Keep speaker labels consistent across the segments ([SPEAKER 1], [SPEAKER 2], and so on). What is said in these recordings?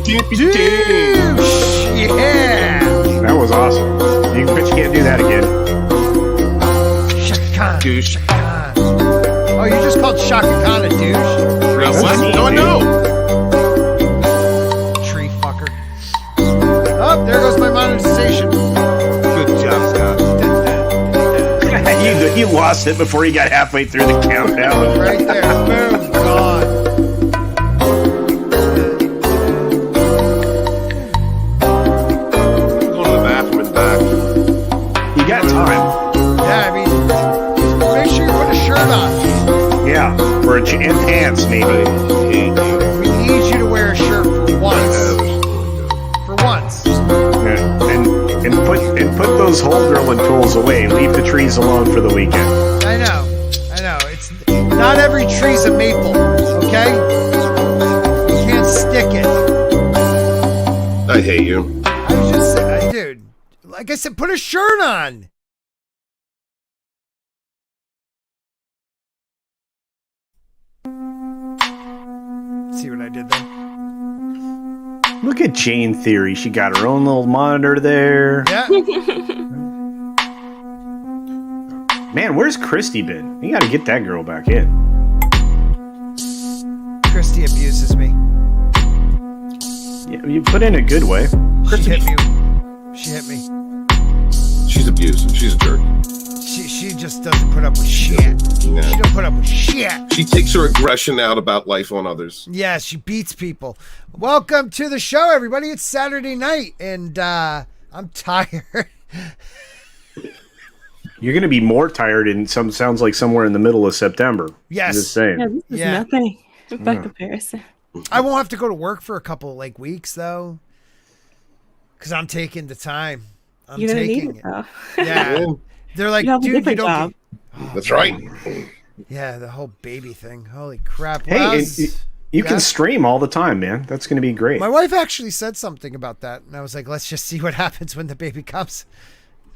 [SPEAKER 1] Douche. Yeah.
[SPEAKER 2] That was awesome. But you can't do that again.
[SPEAKER 1] Shaka Khan.
[SPEAKER 3] Douche.
[SPEAKER 1] Shaka Khan. Oh, you just called Shaka Khan a douche?
[SPEAKER 3] What? No.
[SPEAKER 1] Tree fucker. Oh, there goes my monetization.
[SPEAKER 3] Good job, Scott.
[SPEAKER 2] He lost it before he got halfway through the countdown.
[SPEAKER 1] Right there. Boom. Gone.
[SPEAKER 3] Go to the bathroom and back.
[SPEAKER 2] You got time.
[SPEAKER 1] Yeah, I mean, make sure you put a shirt on.
[SPEAKER 2] Yeah, for and pants maybe.
[SPEAKER 1] We need you to wear a shirt for once. For once.
[SPEAKER 2] Yeah. And put those hole drilling tools away. Leave the trees alone for the weekend.
[SPEAKER 1] I know. It's not every tree's a maple, okay? You can't stick it.
[SPEAKER 3] I hate you.
[SPEAKER 1] I was just saying, dude. Like I said, put a shirt on. See what I did there?
[SPEAKER 2] Look at Jayne Theory. She got her own little monitor there.
[SPEAKER 1] Yeah.
[SPEAKER 2] Man, where's Christy been? You gotta get that girl back in.
[SPEAKER 1] Christy abuses me.
[SPEAKER 2] Yeah, you put in a good way.
[SPEAKER 1] She hit me.
[SPEAKER 3] She's abusive. She's a jerk.
[SPEAKER 1] She just doesn't put up with shit.
[SPEAKER 3] Yeah.
[SPEAKER 1] She don't put up with shit.
[SPEAKER 3] She takes her aggression out about life on others.
[SPEAKER 1] Yeah, she beats people. Welcome to the show, everybody. It's Saturday night, and I'm tired.
[SPEAKER 2] You're gonna be more tired in sounds like somewhere in the middle of September.
[SPEAKER 1] Yes.
[SPEAKER 2] I'm just saying.
[SPEAKER 4] Yeah, this is nothing by comparison.
[SPEAKER 1] I won't have to go to work for a couple weeks though, because I'm taking the time.
[SPEAKER 4] You're gonna need it though.
[SPEAKER 1] Yeah. They're like,
[SPEAKER 4] You have a
[SPEAKER 1] dude, you
[SPEAKER 4] different
[SPEAKER 1] don't.
[SPEAKER 4] job.
[SPEAKER 3] That's right.
[SPEAKER 1] Yeah, the whole baby thing. Holy crap!
[SPEAKER 2] Hey,
[SPEAKER 1] Wes,
[SPEAKER 2] you can stream all the time, man. That's gonna be great.
[SPEAKER 1] my wife actually said something about that, and I was like, let's just see what happens when the baby comes.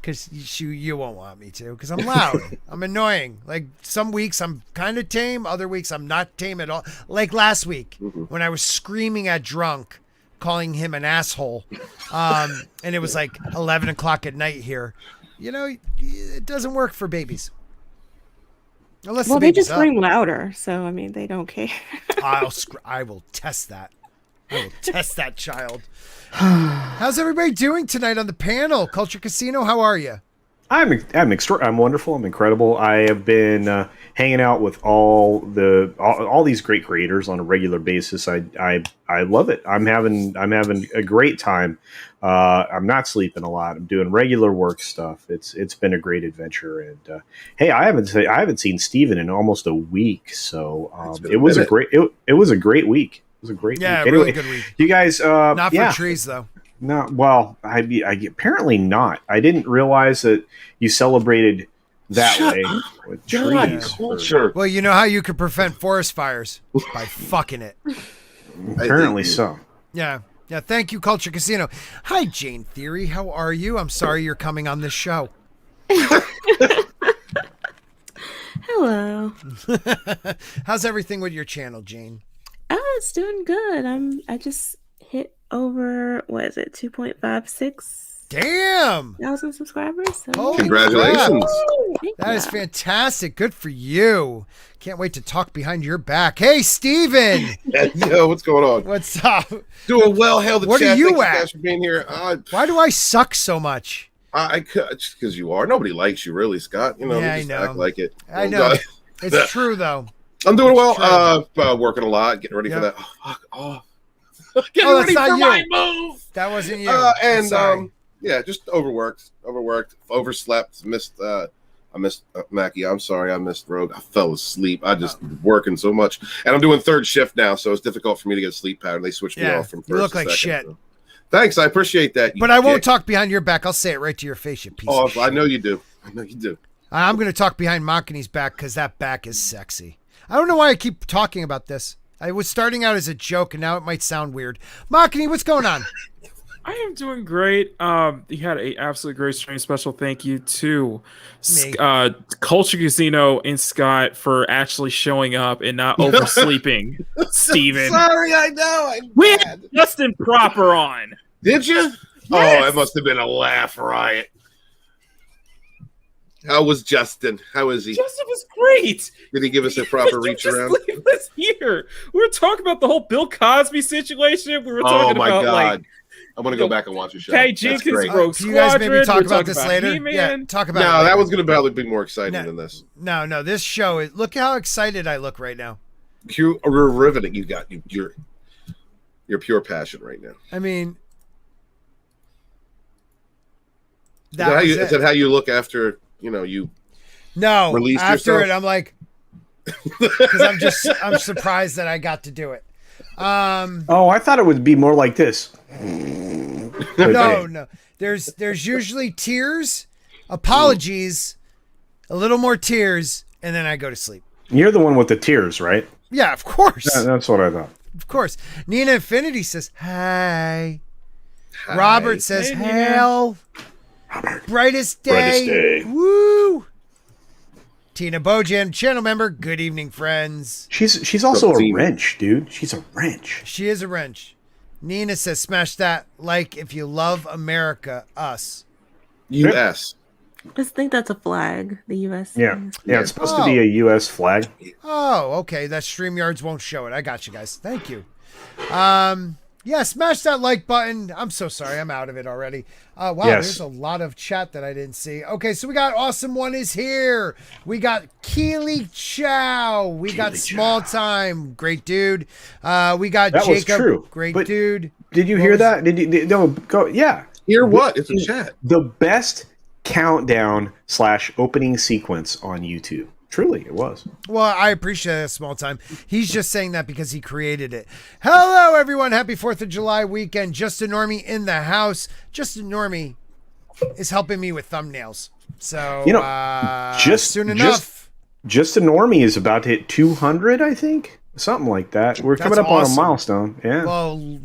[SPEAKER 1] Because you won't want me to, because I'm loud. I'm annoying. Like, some weeks I'm kind of tame, other weeks I'm not tame at all. Like last week, when I was screaming at Drunk, calling him an asshole, and it was like 11 o'clock at night here. You know, it doesn't work for babies. Unless
[SPEAKER 4] Well,
[SPEAKER 1] the
[SPEAKER 4] they
[SPEAKER 1] baby's
[SPEAKER 4] just scream louder, so I mean, they don't care.
[SPEAKER 1] I will test that. I will test that child. How's everybody doing tonight on the panel? Culture Casino, how are you?
[SPEAKER 2] I'm wonderful. I'm incredible. I have been hanging out with all these great creators on a regular basis. I love it. I'm having a great time. I'm not sleeping a lot. I'm doing regular work stuff. It's been a great adventure. And hey, I haven't seen Steven in almost a week. So it was a great week. It was a great week.
[SPEAKER 1] Yeah,
[SPEAKER 2] Anyway,
[SPEAKER 1] really good week.
[SPEAKER 2] You guys,
[SPEAKER 1] Not for trees though.
[SPEAKER 2] No, well, I apparently not. I didn't realize that you celebrated that way with trees.
[SPEAKER 3] Culture.
[SPEAKER 1] Well, you know how you could prevent forest fires? By fucking it.
[SPEAKER 2] Apparently so.
[SPEAKER 1] Yeah. Yeah, thank you, Culture Casino. Hi, Jayne Theory. How are you? I'm sorry you're coming on this show.
[SPEAKER 4] Hello.
[SPEAKER 1] How's everything with your channel, Jayne?
[SPEAKER 4] Oh, it's doing good. I just hit over, 2.56
[SPEAKER 1] Damn!
[SPEAKER 4] thousand subscribers. So
[SPEAKER 1] Holy
[SPEAKER 3] Congratulations.
[SPEAKER 4] Thank
[SPEAKER 1] That
[SPEAKER 4] you.
[SPEAKER 1] is fantastic. Good for you. Can't wait to talk behind your back. Hey, Steven!
[SPEAKER 3] Yo, what's going on?
[SPEAKER 1] What's up?
[SPEAKER 3] Doing well. Hail the
[SPEAKER 1] What
[SPEAKER 3] chat.
[SPEAKER 1] are you
[SPEAKER 3] Thank
[SPEAKER 1] at?
[SPEAKER 3] guys for being here.
[SPEAKER 1] Why do I suck so much?
[SPEAKER 3] I could, just because you are. Nobody likes you, really, Scott. You know,
[SPEAKER 1] Yeah,
[SPEAKER 3] you just
[SPEAKER 1] I know.
[SPEAKER 3] act like it.
[SPEAKER 1] I
[SPEAKER 3] And,
[SPEAKER 1] know. It's true, though.
[SPEAKER 3] I'm doing well.
[SPEAKER 1] True.
[SPEAKER 3] Working a lot, getting ready
[SPEAKER 1] Yeah.
[SPEAKER 3] for that. Oh, fuck off. Getting
[SPEAKER 1] Oh, that's
[SPEAKER 3] ready
[SPEAKER 1] not
[SPEAKER 3] for
[SPEAKER 1] you.
[SPEAKER 3] my move.
[SPEAKER 1] That wasn't you. I'm
[SPEAKER 3] And
[SPEAKER 1] sorry.
[SPEAKER 3] yeah, just overworked, overslept, missed. I missed Mackie. I'm sorry, I missed Rogue. I fell asleep. I just working so much, and I'm doing third shift now, so it's difficult for me to get a sleep pattern. They switched me
[SPEAKER 1] Yeah,
[SPEAKER 3] off from first.
[SPEAKER 1] you look
[SPEAKER 3] to
[SPEAKER 1] like
[SPEAKER 3] second,
[SPEAKER 1] shit.
[SPEAKER 3] so. Thanks, I appreciate that.
[SPEAKER 1] But I won't talk behind your back. I'll say it right to your face, you piece
[SPEAKER 3] Oh,
[SPEAKER 1] of shit.
[SPEAKER 3] I know you do. I know you do.
[SPEAKER 1] I'm going to talk behind Makani's back because that back is sexy. I don't know why I keep talking about this. I was starting out as a joke, and now it might sound weird. Makani, what's going on?
[SPEAKER 5] I am doing great. You had an absolutely great stream. Special thank you to
[SPEAKER 1] Me.
[SPEAKER 5] Culture Casino and Scott for actually showing up and not oversleeping. Steven.
[SPEAKER 3] Sorry, I know.
[SPEAKER 5] We had Justin Proper on.
[SPEAKER 3] Did you?
[SPEAKER 5] Yes.
[SPEAKER 3] Oh, it must have been a laugh riot. How was Justin? How is he?
[SPEAKER 5] Justin was great.
[SPEAKER 3] Did he give us a proper reach
[SPEAKER 5] Just
[SPEAKER 3] around?
[SPEAKER 5] leave us here. We were talking about the whole Bill Cosby situation. We were
[SPEAKER 3] Oh
[SPEAKER 5] talking
[SPEAKER 3] my
[SPEAKER 5] about
[SPEAKER 3] God.
[SPEAKER 5] like
[SPEAKER 3] I'm gonna go back and watch a show.
[SPEAKER 5] Patty
[SPEAKER 3] That's
[SPEAKER 5] Jenkins,
[SPEAKER 3] great.
[SPEAKER 5] Rogue
[SPEAKER 1] Can you guys
[SPEAKER 5] Squadron.
[SPEAKER 1] maybe talk
[SPEAKER 5] We're
[SPEAKER 1] about
[SPEAKER 5] talking
[SPEAKER 1] this later?
[SPEAKER 5] He-Man.
[SPEAKER 1] Yeah, talk about it.
[SPEAKER 3] No,
[SPEAKER 1] later.
[SPEAKER 3] that was gonna probably be more exciting than this.
[SPEAKER 1] No. This show is. Look how excited I look right now.
[SPEAKER 3] You're riveting. You're pure passion right now.
[SPEAKER 1] I mean,
[SPEAKER 3] Is that
[SPEAKER 1] was it.
[SPEAKER 3] how you look after you?
[SPEAKER 1] No,
[SPEAKER 3] released
[SPEAKER 1] after
[SPEAKER 3] yourself?
[SPEAKER 1] it, I'm like, because I'm surprised that I got to do it.
[SPEAKER 2] Oh, I thought it would be more like this.
[SPEAKER 1] No. There's usually tears, apologies, a little more tears, and then I go to sleep.
[SPEAKER 2] You're the one with the tears, right?
[SPEAKER 1] Yeah, of course.
[SPEAKER 2] Yeah, that's what I thought.
[SPEAKER 1] Of course. Nina Infinity says, hi.
[SPEAKER 3] Hi.
[SPEAKER 1] Robert says,
[SPEAKER 5] Hey, Nina.
[SPEAKER 1] hail. Brightest day.
[SPEAKER 2] Brightest day.
[SPEAKER 1] Woo. Tina Bojan, channel member. Good evening, friends.
[SPEAKER 2] She's also a
[SPEAKER 3] Team.
[SPEAKER 2] wrench, dude. She's a wrench.
[SPEAKER 1] She is a wrench. Nina says, smash that like if you love America, us.
[SPEAKER 3] U.S.
[SPEAKER 4] I just think that's a flag. The U.S.
[SPEAKER 2] Yeah,
[SPEAKER 4] thing.
[SPEAKER 2] yeah. It's supposed to be a U.S. flag.
[SPEAKER 1] Oh, okay. That StreamYards won't show it. I got you guys. Thank you. Yeah, smash that like button. I'm so sorry. I'm out of it already. Wow,
[SPEAKER 2] Yes.
[SPEAKER 1] There's a lot of chat that I didn't see. Okay, so we got Awesome One is here. We got Keely Chow. We got Small Time. Great dude. We got
[SPEAKER 2] That was
[SPEAKER 1] Jacob.
[SPEAKER 2] true,
[SPEAKER 1] Great
[SPEAKER 2] but
[SPEAKER 1] dude.
[SPEAKER 2] Did you
[SPEAKER 1] What
[SPEAKER 2] hear
[SPEAKER 1] was-
[SPEAKER 2] that? No, go. Yeah,
[SPEAKER 3] Hear what? It's a chat.
[SPEAKER 2] the best countdown / opening sequence on YouTube. Truly, it was.
[SPEAKER 1] Well, I appreciate it, Small Time. He's just saying that because he created it. Hello, everyone. Happy 4th of July weekend. Justin Normie in the house. Justin Normie is helping me with thumbnails. So,
[SPEAKER 2] just
[SPEAKER 1] soon enough.
[SPEAKER 2] Just a normie is about to hit 200, I think, something like that. We're coming
[SPEAKER 1] That's
[SPEAKER 2] up on a
[SPEAKER 1] awesome.
[SPEAKER 2] milestone. Yeah.
[SPEAKER 1] Well,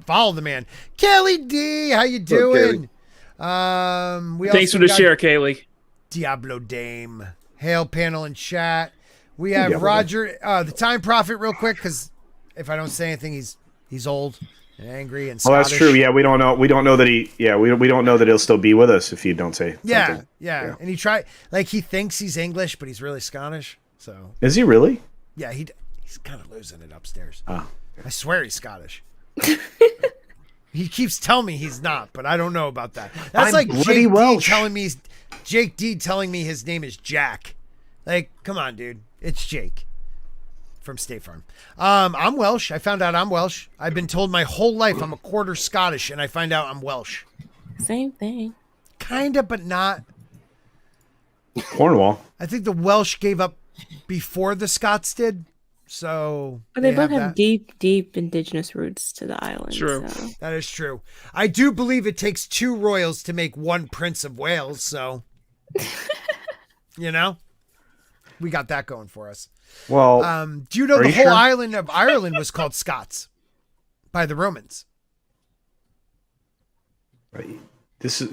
[SPEAKER 1] follow the man. Kelly D, how you doing? We
[SPEAKER 5] Thanks
[SPEAKER 1] also
[SPEAKER 5] for the
[SPEAKER 1] got
[SPEAKER 5] share, Kaylee.
[SPEAKER 1] Diablo Dame. Hail panel and chat. We have
[SPEAKER 2] Diablo
[SPEAKER 1] Roger, the Time Prophet, real quick, because if I don't say anything, he's old and angry and
[SPEAKER 2] Well,
[SPEAKER 1] Scottish.
[SPEAKER 2] that's true. Yeah, we don't know. We don't know that he. Yeah, we don't know that he'll still be with us if you don't say.
[SPEAKER 1] Yeah,
[SPEAKER 2] something.
[SPEAKER 1] yeah. And he he thinks he's English, but he's really Scottish. So
[SPEAKER 2] Is he really?
[SPEAKER 1] yeah, he's kind of losing it upstairs.
[SPEAKER 2] Oh.
[SPEAKER 1] I swear he's Scottish. He keeps telling me he's not, but I don't know about that. That's
[SPEAKER 2] I'm
[SPEAKER 1] like
[SPEAKER 2] bloody
[SPEAKER 1] Jake
[SPEAKER 2] Welsh.
[SPEAKER 1] Jake D telling me his name is Jack. Like, come on, dude. It's Jake from State Farm. I'm Welsh. I found out I'm Welsh. I've been told my whole life I'm a quarter Scottish, and I find out I'm Welsh.
[SPEAKER 4] Same thing.
[SPEAKER 1] Kinda, but not.
[SPEAKER 2] Cornwall.
[SPEAKER 1] I think the Welsh gave up before the Scots did. So
[SPEAKER 4] But they both
[SPEAKER 1] have
[SPEAKER 4] have
[SPEAKER 1] that.
[SPEAKER 4] deep indigenous roots to the island.
[SPEAKER 5] True.
[SPEAKER 4] So.
[SPEAKER 1] That is true. I do believe it takes 2 royals to make 1 Prince of Wales, so you know, we got that going for us.
[SPEAKER 2] Well,
[SPEAKER 1] Do you know
[SPEAKER 2] Are
[SPEAKER 1] the
[SPEAKER 2] you
[SPEAKER 1] whole
[SPEAKER 2] sure?
[SPEAKER 1] island of Ireland was called Scots by the Romans?
[SPEAKER 2] this is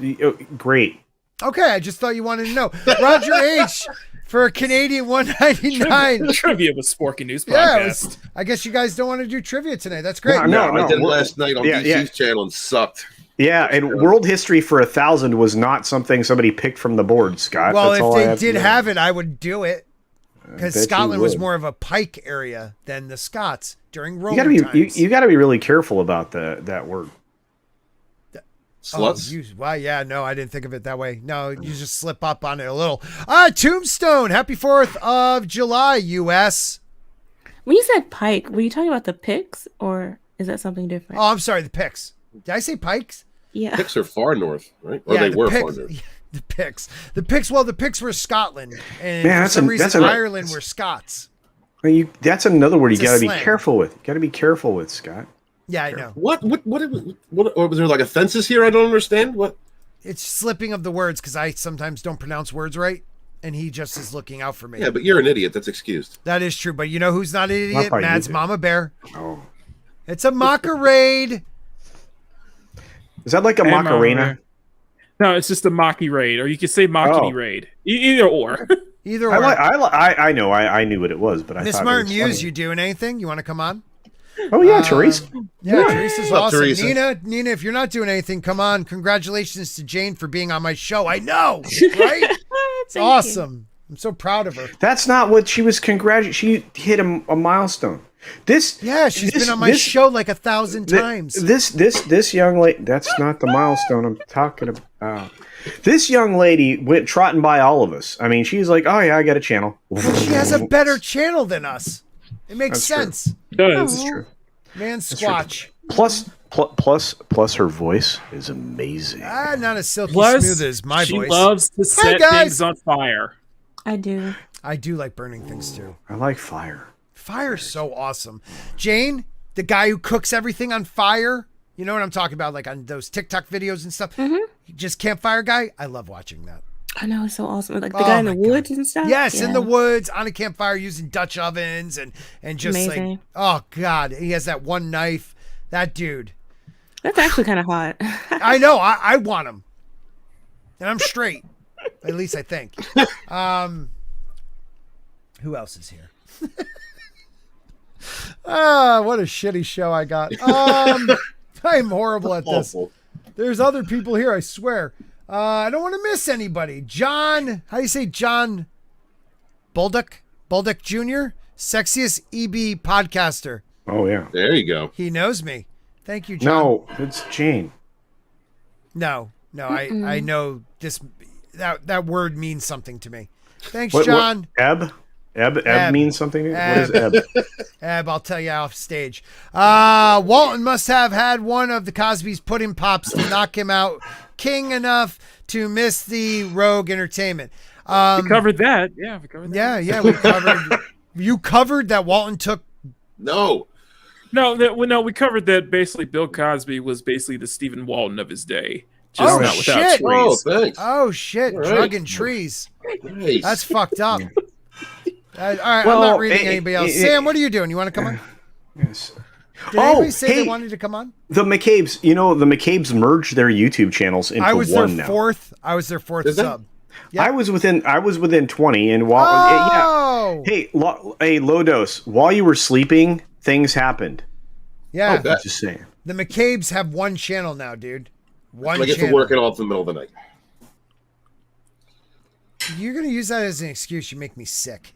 [SPEAKER 2] great.
[SPEAKER 1] Okay, I just thought you wanted to know. Roger H for a Canadian 199.
[SPEAKER 5] Trivia with Sporking News
[SPEAKER 1] Yeah,
[SPEAKER 5] podcast.
[SPEAKER 1] I guess you guys don't want to do trivia tonight. That's great.
[SPEAKER 2] No,
[SPEAKER 3] I did it
[SPEAKER 2] we're-
[SPEAKER 3] last night on
[SPEAKER 2] yeah,
[SPEAKER 3] DC's
[SPEAKER 2] yeah.
[SPEAKER 3] channel and sucked.
[SPEAKER 2] Yeah, and World History for 1,000 was not something somebody picked from the board, Scott.
[SPEAKER 1] Well,
[SPEAKER 2] That's all
[SPEAKER 1] if
[SPEAKER 2] I
[SPEAKER 1] they
[SPEAKER 2] have to
[SPEAKER 1] did
[SPEAKER 2] know.
[SPEAKER 1] have it, I would do it. Because
[SPEAKER 2] bet you
[SPEAKER 1] Scotland was
[SPEAKER 2] would.
[SPEAKER 1] more of a pike area than the Scots during
[SPEAKER 2] you
[SPEAKER 1] Roman
[SPEAKER 2] gotta be
[SPEAKER 1] times.
[SPEAKER 2] you gotta be really careful about that word.
[SPEAKER 3] Sluts.
[SPEAKER 1] Well, yeah, no, I didn't think of it that way. No, you just slip up on it a little. Tombstone, happy 4th of July, U.S.
[SPEAKER 4] When you said pike, were you talking about the picks or is that something different?
[SPEAKER 1] Oh, I'm sorry, the Picts. Did I say pikes?
[SPEAKER 4] Yeah.
[SPEAKER 3] Picks are far north, right? Or
[SPEAKER 1] Yeah,
[SPEAKER 3] they were
[SPEAKER 1] Pict-
[SPEAKER 3] far north.
[SPEAKER 1] The Picts. The Picts, well, the Picts were Scotland. And
[SPEAKER 2] Man,
[SPEAKER 1] for some reason,
[SPEAKER 2] that's
[SPEAKER 1] Ireland were Scots.
[SPEAKER 2] That's another word you
[SPEAKER 1] It's a
[SPEAKER 2] gotta be
[SPEAKER 1] slang.
[SPEAKER 2] careful with. You gotta be careful with, Scott.
[SPEAKER 1] Yeah, I know.
[SPEAKER 3] What or was there like offenses here? I don't understand. What?
[SPEAKER 1] It's slipping of the words because I sometimes don't pronounce words right. And he just is looking out for me.
[SPEAKER 3] Yeah, but you're an idiot. That's excused.
[SPEAKER 1] That is true. But you know who's not an idiot?
[SPEAKER 2] by you,
[SPEAKER 1] Mads
[SPEAKER 2] dude.
[SPEAKER 1] Mama Bear.
[SPEAKER 2] Oh.
[SPEAKER 1] It's a Macarade.
[SPEAKER 2] Is that like a Macarena?
[SPEAKER 5] No, it's just a Maki raid, or you could say Maki raid. Either or.
[SPEAKER 1] Either or.
[SPEAKER 2] I know. I knew what it was, but I
[SPEAKER 1] Miss
[SPEAKER 2] thought
[SPEAKER 1] Martin
[SPEAKER 2] it was
[SPEAKER 1] Muse,
[SPEAKER 2] funny.
[SPEAKER 1] you doing anything? You want to come on?
[SPEAKER 2] Oh yeah, Teresa.
[SPEAKER 1] Yeah, Teresa's
[SPEAKER 3] What's up,
[SPEAKER 1] awesome.
[SPEAKER 3] Teresa?
[SPEAKER 1] Nina, if you're not doing anything, come on. Congratulations to Jayne for being on my show. I know, right? It's awesome. I'm so proud of her.
[SPEAKER 2] That's not what she was congratulating. She hit a milestone. She's
[SPEAKER 1] been on my show like 1,000 times.
[SPEAKER 2] This young lady. That's not the milestone I'm talking about. This young lady went trotting by all of us. I mean, she's like, "Oh yeah, I got a channel."
[SPEAKER 1] Well, she has a better channel than us. It makes
[SPEAKER 2] That's
[SPEAKER 1] sense.
[SPEAKER 5] Does.
[SPEAKER 2] That's true.
[SPEAKER 1] Man, Squatch.
[SPEAKER 2] Plus, her voice is amazing.
[SPEAKER 1] Not as silky smooth as my
[SPEAKER 5] she
[SPEAKER 1] voice.
[SPEAKER 5] loves to set things on fire.
[SPEAKER 4] I do.
[SPEAKER 1] I do like burning things too.
[SPEAKER 2] I like fire.
[SPEAKER 1] Fire's so awesome. Jayne, the guy who cooks everything on fire. You know what I'm talking about, like on those TikTok videos and stuff. Just campfire guy. I love watching that.
[SPEAKER 4] I know, it's so awesome. Like the guy in the woods and stuff.
[SPEAKER 1] Yes, in the woods on a campfire using Dutch ovens and just
[SPEAKER 4] amazing.
[SPEAKER 1] like, oh God, he has that one knife. That dude.
[SPEAKER 4] That's actually kind of hot.
[SPEAKER 1] I know. I want him, and I'm straight. At least I think. Who else is here? What a shitty show I got. I'm horrible at this. There's other people here, I swear. I don't want to miss anybody. John, how do you say John Bolduc Jr.? Sexiest EB podcaster.
[SPEAKER 2] Oh yeah.
[SPEAKER 3] There you go.
[SPEAKER 1] He knows me. Thank you, John.
[SPEAKER 2] No, it's Jayne.
[SPEAKER 1] No, I know this. That word means something to me. Thanks,
[SPEAKER 2] What,
[SPEAKER 1] John.
[SPEAKER 2] Eb means something. What is Eb?
[SPEAKER 1] Eb, I'll tell you off stage. Walton must have had one of the Cosby's pudding pops to knock him out king enough to miss the Rogue Entertainment.
[SPEAKER 5] We covered that. Yeah, we covered that.
[SPEAKER 1] Yeah, we covered. You covered that Walton took.
[SPEAKER 3] No,
[SPEAKER 5] we covered that. Basically, Bill Cosby was basically the Stephen Walton of his day. Just
[SPEAKER 1] Oh,
[SPEAKER 5] not without
[SPEAKER 1] shit.
[SPEAKER 5] trees.
[SPEAKER 3] thanks.
[SPEAKER 1] Oh shit,
[SPEAKER 3] All right.
[SPEAKER 1] drugging trees.
[SPEAKER 3] Nice.
[SPEAKER 1] That's fucked up. All right,
[SPEAKER 2] Well,
[SPEAKER 1] I'm not reading anybody else. Sam, what are you doing? You want to come on?
[SPEAKER 2] Yes.
[SPEAKER 1] Did anybody say they wanted to come on?
[SPEAKER 2] The McCabes. The McCabes merged their YouTube channels into
[SPEAKER 1] I was their
[SPEAKER 2] one now.
[SPEAKER 1] fourth. I was their fourth
[SPEAKER 3] Is that-
[SPEAKER 1] sub. Yeah.
[SPEAKER 2] I was within 20, and while
[SPEAKER 1] Oh!
[SPEAKER 2] hey, low dose. While you were sleeping, things happened.
[SPEAKER 1] Yeah.
[SPEAKER 3] Okay.
[SPEAKER 2] Just saying.
[SPEAKER 1] The McCabes have one channel now, dude. One
[SPEAKER 3] I get to
[SPEAKER 1] channel.
[SPEAKER 3] work it all in the middle of the night.
[SPEAKER 1] You're gonna use that as an excuse. You make me sick.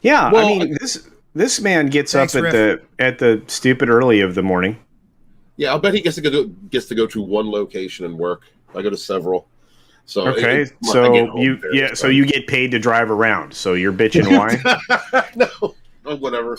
[SPEAKER 2] Yeah,
[SPEAKER 3] Well,
[SPEAKER 2] I mean this man gets
[SPEAKER 1] Thanks,
[SPEAKER 2] up at
[SPEAKER 1] Riff.
[SPEAKER 2] the stupid early of the morning.
[SPEAKER 3] Yeah, I'll bet he gets to go to one location and work. I go to several. So
[SPEAKER 2] Okay,
[SPEAKER 3] I get
[SPEAKER 2] so
[SPEAKER 3] home
[SPEAKER 2] you
[SPEAKER 3] fairly
[SPEAKER 2] so you get paid to drive around. So you're bitching why?
[SPEAKER 3] no, whatever.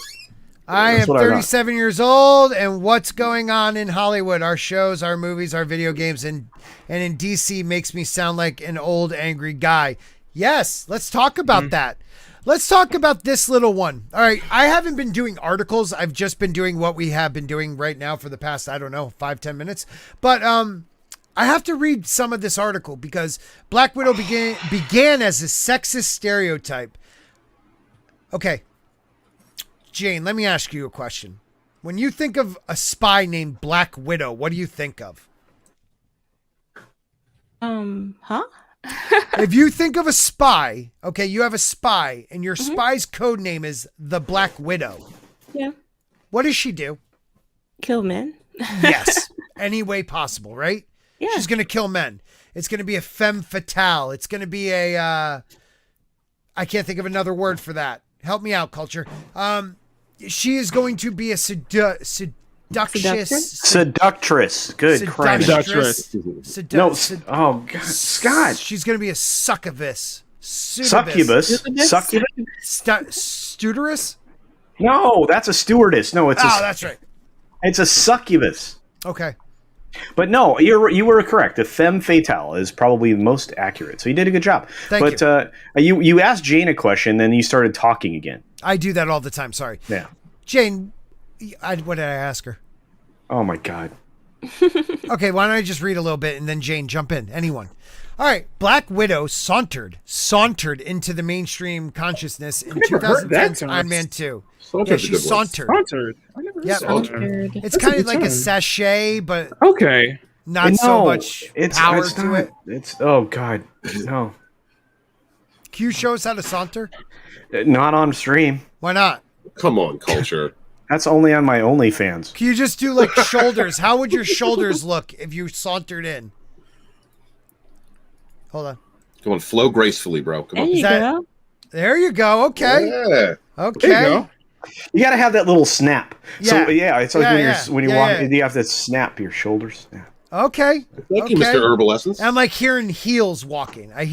[SPEAKER 1] I
[SPEAKER 2] That's
[SPEAKER 1] am
[SPEAKER 2] what I got.
[SPEAKER 1] 37 years old, and what's going on in Hollywood? Our shows, our movies, our video games, and in DC makes me sound like an old angry guy. Yes, let's talk about that. Let's talk about this little one. All right, I haven't been doing articles. I've just been doing what we have been doing right now for the past, 5-10 minutes. But I have to read some of this article because Black Widow began as a sexist stereotype. Okay. Jayne, let me ask you a question. When you think of a spy named Black Widow, what do you think of?
[SPEAKER 4] Huh?
[SPEAKER 1] If you think of a spy, okay, you have a spy, and your spy's code name is the Black Widow.
[SPEAKER 4] Yeah.
[SPEAKER 1] What does she do?
[SPEAKER 4] Kill men.
[SPEAKER 1] Yes. Any way possible, right?
[SPEAKER 4] Yeah.
[SPEAKER 1] She's going to kill men. It's going to be a femme fatale. It's going to be a, I can't think of another word for that. Help me out, culture. She is going to be a seductress.
[SPEAKER 2] Good Christ. Oh God, Scott.
[SPEAKER 1] She's going to be a succubus.
[SPEAKER 2] Succubus.
[SPEAKER 1] Studerus?
[SPEAKER 2] No, that's a stewardess. No, it's
[SPEAKER 1] that's right.
[SPEAKER 2] it's a succubus.
[SPEAKER 1] Okay.
[SPEAKER 2] But no, you were correct. The femme fatale is probably the most accurate. So you did a good job.
[SPEAKER 1] Thank
[SPEAKER 2] you. You asked Jayne a question, then you started talking again.
[SPEAKER 1] I do that all the time. Sorry.
[SPEAKER 2] Yeah.
[SPEAKER 1] Jayne, what did I ask her?
[SPEAKER 2] Oh my God.
[SPEAKER 1] Okay, why don't I just read a little bit and then Jayne jump in? Anyone. All right. Black Widow sauntered into the mainstream consciousness in 2010's Iron Man 2. Yeah, she sauntered.
[SPEAKER 5] Sauntered. I never
[SPEAKER 1] Yep.
[SPEAKER 5] sauntered.
[SPEAKER 1] It's
[SPEAKER 5] That's a
[SPEAKER 1] kind of
[SPEAKER 5] good
[SPEAKER 1] like a
[SPEAKER 5] term.
[SPEAKER 1] sachet, but
[SPEAKER 5] Okay.
[SPEAKER 1] not so much power to it.
[SPEAKER 2] It's oh god, no.
[SPEAKER 1] Can you show us how to saunter?
[SPEAKER 2] Not on stream.
[SPEAKER 1] Why not?
[SPEAKER 3] Come on, culture.
[SPEAKER 2] That's only on my OnlyFans.
[SPEAKER 1] Can you just do like shoulders? How would your shoulders look if you sauntered in? Hold on.
[SPEAKER 3] Come on, flow gracefully, bro. Come on.
[SPEAKER 1] There you go. Okay.
[SPEAKER 3] Yeah.
[SPEAKER 1] Okay.
[SPEAKER 5] There you go.
[SPEAKER 2] You got to have that little snap.
[SPEAKER 1] Yeah.
[SPEAKER 2] So yeah, it's like when you walk,
[SPEAKER 1] yeah.
[SPEAKER 2] you have to snap your shoulders. Yeah.
[SPEAKER 1] Okay.
[SPEAKER 3] Thank you, Mr. Herbal Essence.
[SPEAKER 1] I'm like hearing heels walking. I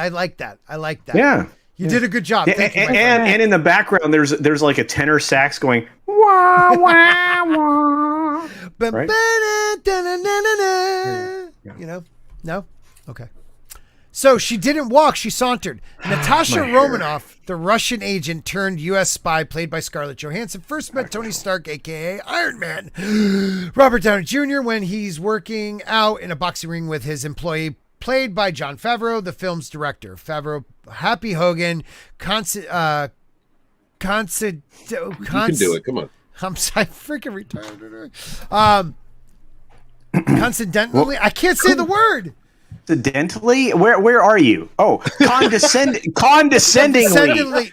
[SPEAKER 1] like that. I like that.
[SPEAKER 2] Yeah.
[SPEAKER 1] You did a good job. Thank you, my friend.
[SPEAKER 2] And in the background, there's like a tenor sax going wah wah wah. Right?
[SPEAKER 1] You know? No? Okay. So she didn't walk, she sauntered. Natasha Romanoff, the Russian agent turned U.S. spy played by Scarlett Johansson, first met Tony Stark, a.k.a. Iron Man, Robert Downey Jr., when he's working out in a boxing ring with his employee, played by Jon Favreau, the film's director. Favreau, Happy Hogan,
[SPEAKER 3] You can do it. Come on.
[SPEAKER 1] I'm freaking retarded. Coincidentally, I can't say the word.
[SPEAKER 2] Accidentally? Where are you? Oh, condescendingly.
[SPEAKER 5] Condescendingly.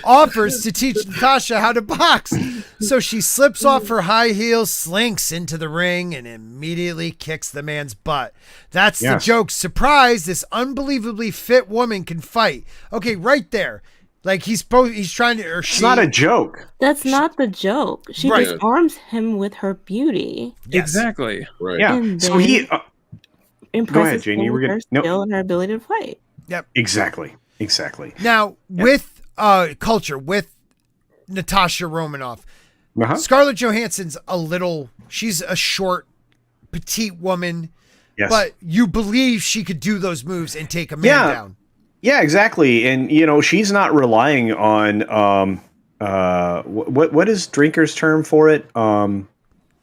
[SPEAKER 1] Offers to teach Natasha how to box. So she slips off her high heels, slinks into the ring, and immediately kicks the man's butt. That's the joke. Surprise, this unbelievably fit woman can fight. Okay, right there. Like he's trying to, or
[SPEAKER 2] it's not a joke.
[SPEAKER 4] That's not the joke. She disarms him with her beauty.
[SPEAKER 1] Yes.
[SPEAKER 5] Exactly.
[SPEAKER 3] Right.
[SPEAKER 2] Yeah.
[SPEAKER 4] And
[SPEAKER 2] So he
[SPEAKER 4] impresses
[SPEAKER 2] Jayne, you
[SPEAKER 4] him
[SPEAKER 2] were
[SPEAKER 4] with her
[SPEAKER 2] gonna-
[SPEAKER 4] skill and her ability to fight.
[SPEAKER 1] Yep.
[SPEAKER 2] Exactly.
[SPEAKER 1] Now, with culture, with Natasha Romanoff, Scarlett Johansson's she's a short, petite woman, but you believe she could do those moves and take a man down.
[SPEAKER 2] Yeah, exactly. And, she's not relying on, what is Drinker's term for it?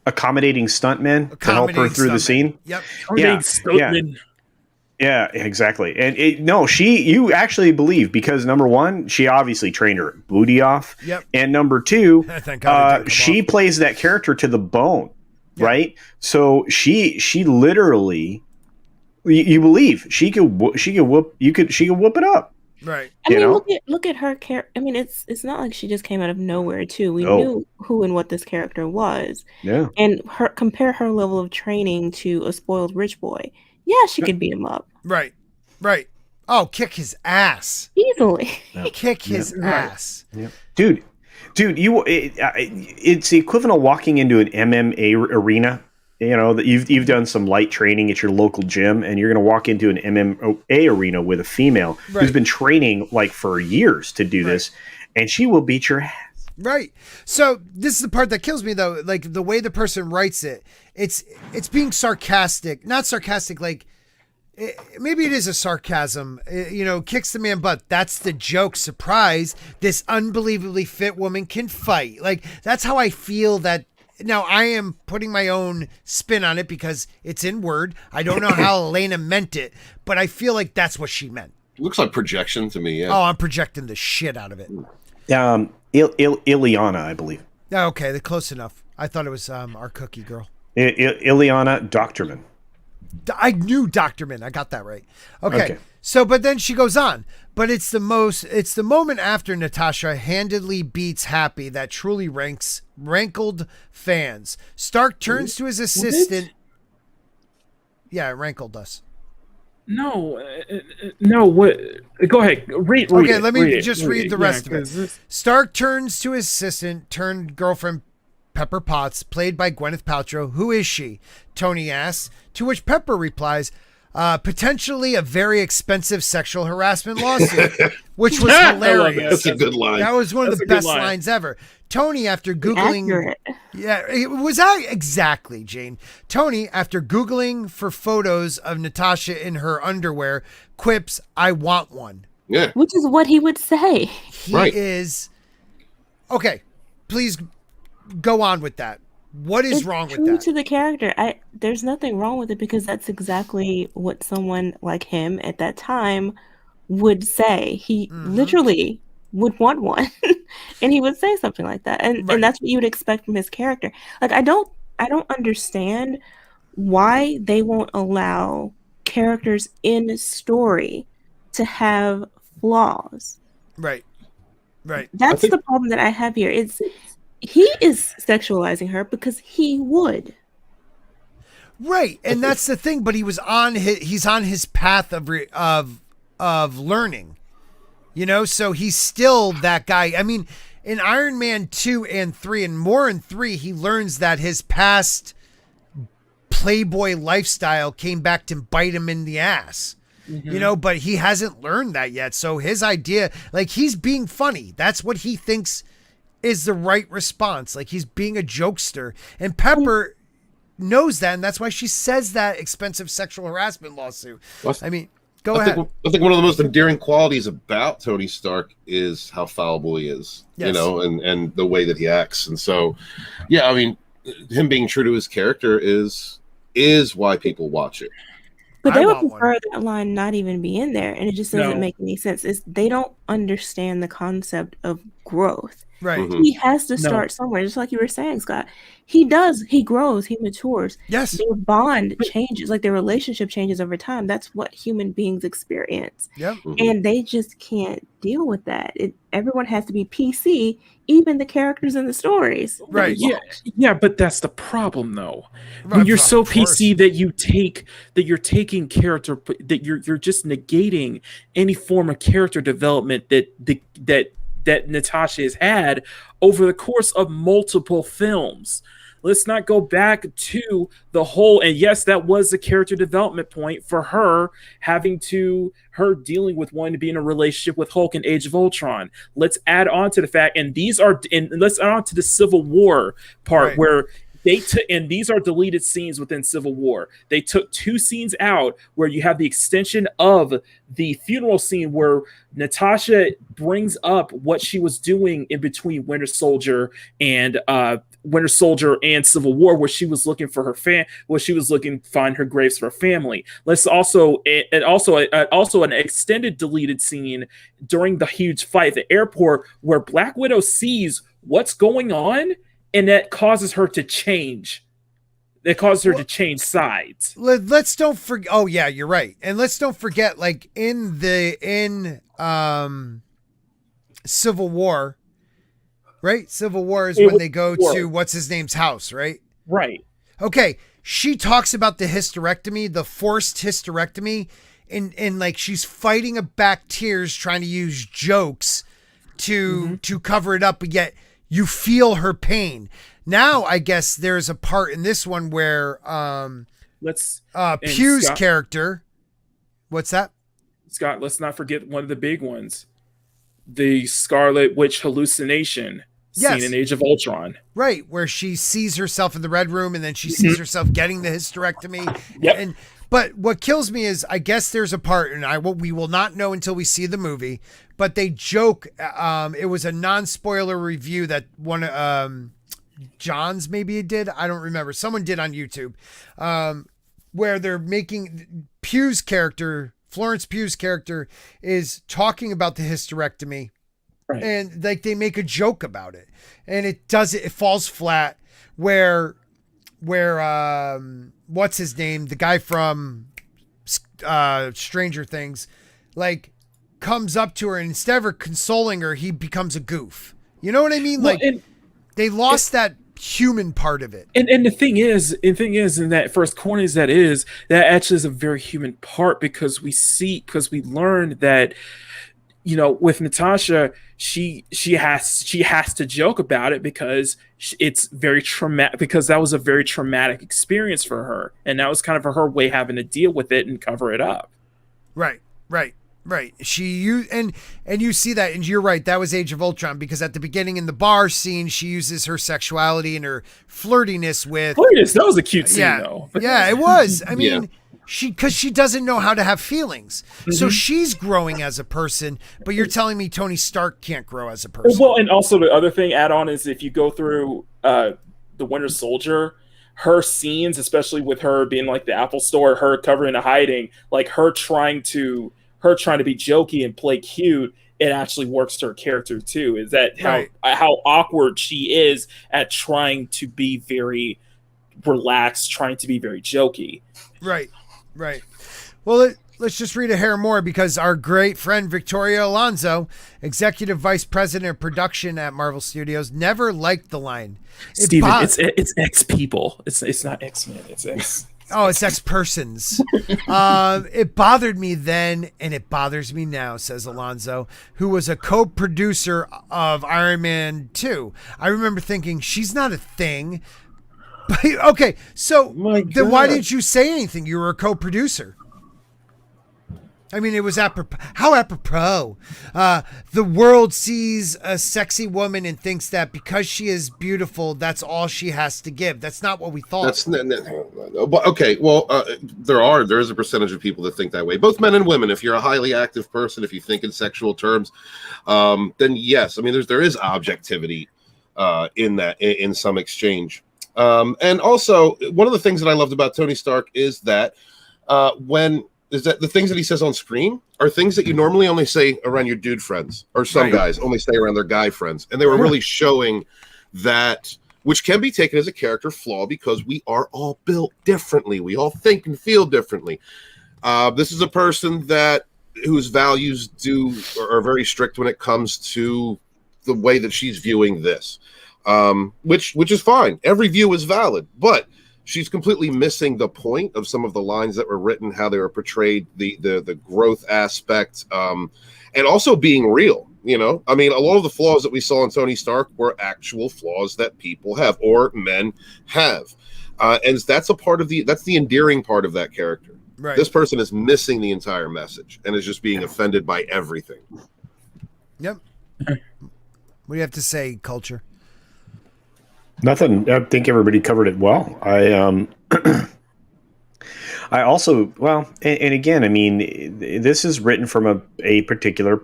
[SPEAKER 2] Accommodating stuntmen to help her through the scene.
[SPEAKER 1] Yep.
[SPEAKER 2] Yeah, exactly. And you actually believe, because number one, she obviously trained her booty off.
[SPEAKER 1] Yep.
[SPEAKER 2] And number two,
[SPEAKER 1] Thank God
[SPEAKER 2] she plays that character to the bone, right? So she literally, you believe she could whoop it up.
[SPEAKER 1] Right.
[SPEAKER 4] I mean, look at her character. I mean, it's not like she just came out of nowhere too. We knew who and what this character was.
[SPEAKER 2] Yeah.
[SPEAKER 4] And compare her level of training to a spoiled rich boy. Yeah, she could beat him up.
[SPEAKER 1] Right. Oh, kick his ass.
[SPEAKER 4] Easily.
[SPEAKER 1] Kick his ass.
[SPEAKER 2] Yeah. Dude, it's the equivalent of walking into an MMA arena. That you've done some light training at your local gym, and you're going to walk into an MMA arena with a female who's been training like for years to do this, and she will beat your ass. Right.
[SPEAKER 1] So this is the part that kills me, though. Like the way the person writes it, it's being sarcastic, not sarcastic. Like maybe it is a sarcasm. Kicks the man butt. That's the joke. Surprise! This unbelievably fit woman can fight. Like that's how I feel that. Now, I am putting my own spin on it because it's in Word. I don't know how Elena meant it, but I feel like that's what she meant.
[SPEAKER 3] Looks like projection to me, yeah.
[SPEAKER 1] Oh, I'm projecting the shit out of it.
[SPEAKER 2] Ileana, I believe.
[SPEAKER 1] Okay, they're close enough. I thought it was our cookie girl.
[SPEAKER 2] Ileana Doctorman.
[SPEAKER 1] I knew Doctorman. I got that right. Okay. So, but then she goes on. But it's the moment after Natasha handedly beats Happy that truly rankled fans. Stark turns to his assistant. Yeah, it rankled us.
[SPEAKER 5] No. What? Go ahead. Read
[SPEAKER 1] okay,
[SPEAKER 5] it,
[SPEAKER 1] let me read the rest of it.
[SPEAKER 5] This...
[SPEAKER 1] Stark turns to his assistant turned girlfriend Pepper Potts, played by Gwyneth Paltrow. Who is she? Tony asks, to which Pepper replies, potentially a very expensive sexual harassment lawsuit, which was hilarious.
[SPEAKER 3] That's a good line.
[SPEAKER 1] That was one of the best lines ever. Tony, after Googling...
[SPEAKER 4] Accurate.
[SPEAKER 1] Yeah, it was that exactly, Jayne. Tony, after Googling for photos of Natasha in her underwear, quips, I want one.
[SPEAKER 3] Yeah.
[SPEAKER 4] Which is what he would say.
[SPEAKER 1] He is... Okay, please go on with that. What is wrong with that?
[SPEAKER 4] To the character, there's nothing wrong with it because that's exactly what someone like him at that time would say. He literally would want one, and he would say something like that, and that's what you would expect from his character. Like I don't understand why they won't allow characters in a story to have flaws.
[SPEAKER 1] Right.
[SPEAKER 4] That's the problem that I have here. He is sexualizing her because he would.
[SPEAKER 1] Right, and that's the thing. But he's on his path of learning, you know. So he's still that guy. I mean, in Iron Man 2 and 3, and more in 3, he learns that his past playboy lifestyle came back to bite him in the ass. You know, but he hasn't learned that yet. So his idea, like, he's being funny. That's what he thinks is the right response. Like, he's being a jokester. And Pepper knows that, and that's why she says that expensive sexual harassment lawsuit. I mean, go ahead.
[SPEAKER 3] I think one of the most endearing qualities about Tony Stark is how fallible he is, you know, and the way that he acts. And so, yeah, I mean, him being true to his character is why people watch it.
[SPEAKER 4] But they would prefer that line not even be in there, and it just doesn't make any sense. They don't understand the concept of growth.
[SPEAKER 1] Right.
[SPEAKER 4] He has to start somewhere, just like you were saying, Scott. He does. He grows. He matures.
[SPEAKER 1] Yes.
[SPEAKER 4] Their bond changes, like their relationship changes over time. That's what human beings experience.
[SPEAKER 1] Yep.
[SPEAKER 4] And they just can't deal with that. Everyone has to be PC, even the characters in the stories.
[SPEAKER 1] Right.
[SPEAKER 5] Yeah, but that's the problem, though. When you're so PC that you're taking character, that you're just negating any form of character development that Natasha has had over the course of multiple films. Let's not go back to the whole, and yes, that was a character development point for her, her dealing with wanting to be in a relationship with Hulk in Age of Ultron. Let's add on to the fact, and let's add on to the Civil War part where and these are deleted scenes within Civil War. They took 2 scenes out where you have the extension of the funeral scene where Natasha brings up what she was doing in between Winter Soldier and Civil War, where she was looking for to find her graves for her family. Let's also an extended deleted scene during the huge fight at the airport where Black Widow sees what's going on, and that causes her to change. It causes her to change sides.
[SPEAKER 1] Let's don't forget. Oh yeah, you're right. And let's don't forget, like in Civil War, right? Civil War is when they go to what's his name's house, right?
[SPEAKER 5] Right.
[SPEAKER 1] Okay. She talks about the hysterectomy, the forced hysterectomy, and like she's fighting back tears, trying to use jokes to cover it up, but yet you feel her pain. Now, I guess there's a part in this one where Pugh's character. What's that?
[SPEAKER 5] Scott, let's not forget one of the big ones. The Scarlet Witch hallucination scene in Age of Ultron.
[SPEAKER 1] Right, where she sees herself in the Red Room and then she sees herself getting the hysterectomy.
[SPEAKER 5] Yep.
[SPEAKER 1] But what kills me is, I guess there's a part, and we will not know until we see the movie, but they joke, it was a non-spoiler review that one, John's maybe did, I don't remember, someone did on YouTube, where they're making Pugh's character, Florence Pugh's character, is talking about the hysterectomy, and like they make a joke about it, and it falls flat, where what's his name, the guy from Stranger Things, like comes up to her, and instead of her consoling her, he becomes a goof. You know what I mean? Well, like they lost that human part of it.
[SPEAKER 5] And the thing is, in that first corner that actually is a very human part, because we learn that, you know, with Natasha, she has to joke about it because it's very traumatic, because that was a very traumatic experience for her, and that was kind of her way having to deal with it and cover it up. Right.
[SPEAKER 1] And you see that, and you're right, that was Age of Ultron, because at the beginning in the bar scene, she uses her sexuality and her flirtiness with.
[SPEAKER 5] That was a cute scene, though.
[SPEAKER 1] Yeah, it was. I mean. Because she doesn't know how to have feelings. So she's growing as a person, but you're telling me Tony Stark can't grow as a person.
[SPEAKER 5] Well, and also the other thing add on is, if you go through the Winter Soldier, her scenes, especially with her being like the Apple Store, her covering and hiding, like her trying to her trying to be jokey and play cute, it actually works to her character too. Is that how awkward she is at trying to be very relaxed, trying to be very jokey.
[SPEAKER 1] Right. Well, let's just read a hair more, because our great friend Victoria Alonso, executive vice president of production at Marvel Studios, never liked the line.
[SPEAKER 5] Steven, it's X people. It's not X-Men. It's X.
[SPEAKER 1] Oh, it's X-persons. It bothered me then, and it bothers me now, says Alonso, who was a co-producer of Iron Man 2. I remember thinking, she's not a thing. But, okay, so then why didn't you say anything? You were a co-producer. I mean, it was apropos. How apropos. The world sees a sexy woman and thinks that because she is beautiful, that's all she has to give. That's not what we thought.
[SPEAKER 3] Okay. Well, there is a percentage of people that think that way. Both men and women. If you're a highly active person, if you think in sexual terms, then yes. I mean, there is objectivity in that, in some exchange. And also, one of the things that I loved about Tony Stark is that the things that he says on screen are things that you normally only say around your dude friends, or some guys only say around their guy friends. And they were really showing that, which can be taken as a character flaw, because we are all built differently. We all think and feel differently. This is a person whose values are very strict when it comes to the way that she's viewing this, which is fine. Every view is valid, but she's completely missing the point of some of the lines that were written, how they were portrayed, the growth aspect, and also being real. You know, I mean, a lot of the flaws that we saw in Tony Stark were actual flaws that people have, or men have, and that's the endearing part of that character. Right. This person is missing the entire message and is just being offended by everything.
[SPEAKER 1] Yep. What do you have to say, Culture?
[SPEAKER 2] Nothing. I think everybody covered it well. I also, well, and again, I mean, this is written from a particular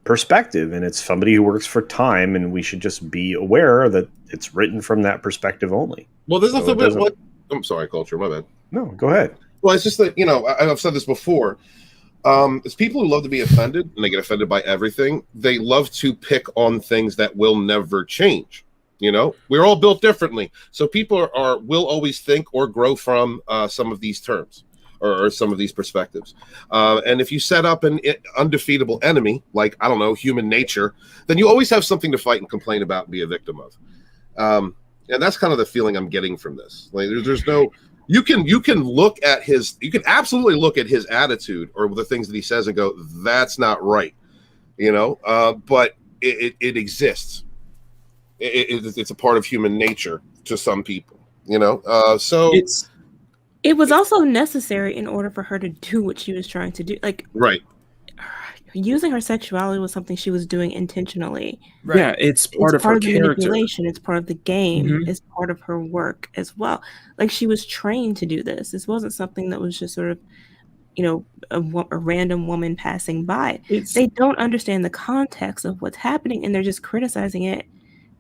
[SPEAKER 2] perspective, and it's somebody who works for Time, and we should just be aware that it's written from that perspective only.
[SPEAKER 3] Well, there's nothing. I'm sorry, Culture. My bad.
[SPEAKER 2] No, go ahead.
[SPEAKER 3] Well, it's just that, I've said this before. It's people who love to be offended, and they get offended by everything. They love to pick on things that will never change. We're all built differently, so people will always think or grow from some of these terms or some of these perspectives. And if you set up an undefeatable enemy, like, I don't know, human nature, then you always have something to fight and complain about and be a victim of. And that's kind of the feeling I'm getting from this. Like, there's no. You can look at you can absolutely look at his attitude or the things that he says and go, that's not right, but it exists. It's a part of human nature to some people, so
[SPEAKER 4] it was also necessary in order for her to do what she was trying to do. Like,
[SPEAKER 3] right.
[SPEAKER 4] Using her sexuality was something she was doing intentionally.
[SPEAKER 5] Right. Yeah, it's part of her character.
[SPEAKER 4] Manipulation. It's part of the game. Mm-hmm. It's part of her work as well. Like, she was trained to do this. This wasn't something that was just sort of, a random woman passing by. They don't understand the context of what's happening, and they're just criticizing it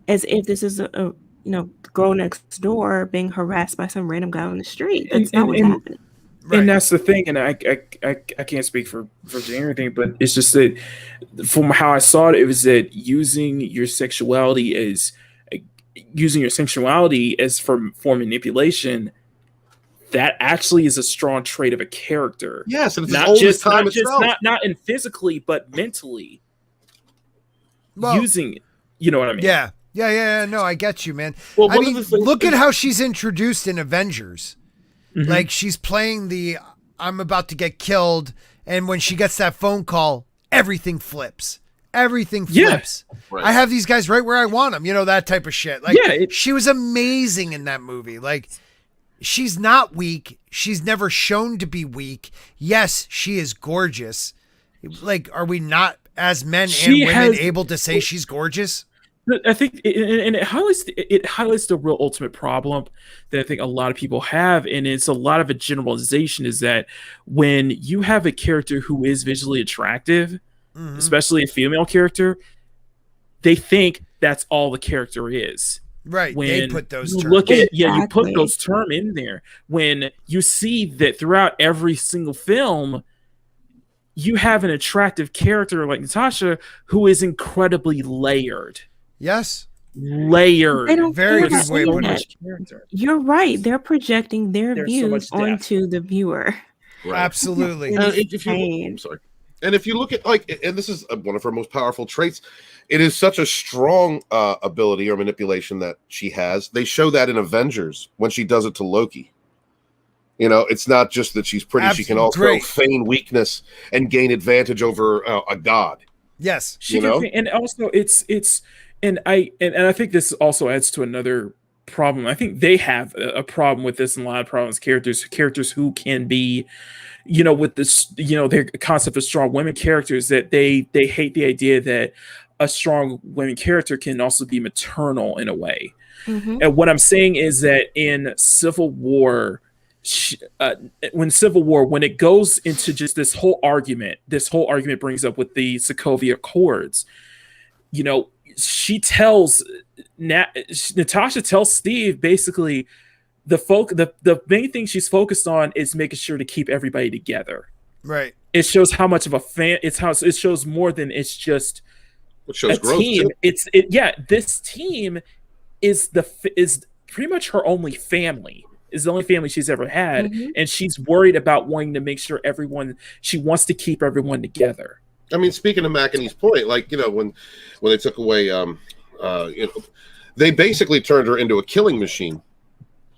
[SPEAKER 4] as if this is a girl next door being harassed by some random guy on the street. That's not what's happening.
[SPEAKER 5] Right. And that's the thing, and I can't speak for Jayne or anything, but it's just that from how I saw it, it was that using your sexuality as for manipulation, that actually is a strong trait of a character.
[SPEAKER 3] Yes, and it's
[SPEAKER 5] not in physically, but mentally. Well, using it. You know what I mean?
[SPEAKER 1] Yeah. No, I get you, man. Well, I mean, look at how she's introduced in Avengers. Mm-hmm. Like, she's playing I'm about to get killed, and when she gets that phone call, everything flips. Everything flips. Yeah. Right. I have these guys right where I want them, that type of shit. Like, she was amazing in that movie. Like, she's not weak. She's never shown to be weak. Yes, she is gorgeous. Like, are we not, as men and women, able to say she's gorgeous?
[SPEAKER 5] I think, and it highlights the real ultimate problem that I think a lot of people have, and it's a lot of a generalization, is that when you have a character who is visually attractive, mm-hmm. especially a female character, they think that's all the character is.
[SPEAKER 1] Right,
[SPEAKER 5] when
[SPEAKER 1] they put those
[SPEAKER 5] terms. You put those terms in there. When you see that throughout every single film, you have an attractive character like Natasha who is incredibly layered.
[SPEAKER 1] Yes.
[SPEAKER 5] Layered.
[SPEAKER 4] They don't
[SPEAKER 1] Very
[SPEAKER 4] care
[SPEAKER 1] good way
[SPEAKER 4] about
[SPEAKER 1] to put
[SPEAKER 4] that.
[SPEAKER 1] it.
[SPEAKER 4] You're right. They're projecting their
[SPEAKER 5] There's so
[SPEAKER 4] views
[SPEAKER 5] much depth.
[SPEAKER 4] onto the viewer.
[SPEAKER 3] Right.
[SPEAKER 1] Absolutely.
[SPEAKER 3] I'm sorry. And if you look at and this is one of her most powerful traits, it is such a strong ability or manipulation that she has. They show that in Avengers when she does it to Loki. You know, it's not just that she's pretty; she can also feign weakness and gain advantage over a god.
[SPEAKER 1] Yes,
[SPEAKER 5] she can. And also, and I think this also adds to another problem. I think they have a problem with this, and a lot of problems. Characters who can be, with this, their concept of strong women characters, that they hate the idea that a strong women character can also be maternal in a way. Mm-hmm. And what I'm saying is that in Civil War, when it goes into just this whole argument brings up with the Sokovia Accords, Natasha tells Steve basically the main thing she's focused on is making sure to keep everybody together.
[SPEAKER 1] Right.
[SPEAKER 5] It shows how much of a fan it shows more than it's just a team. Too. This team is pretty much her only family. Is the only family she's ever had, mm-hmm. and she's worried about wanting to make sure she wants to keep everyone together.
[SPEAKER 3] I mean, speaking of McEnany's point, when they took away, they basically turned her into a killing machine,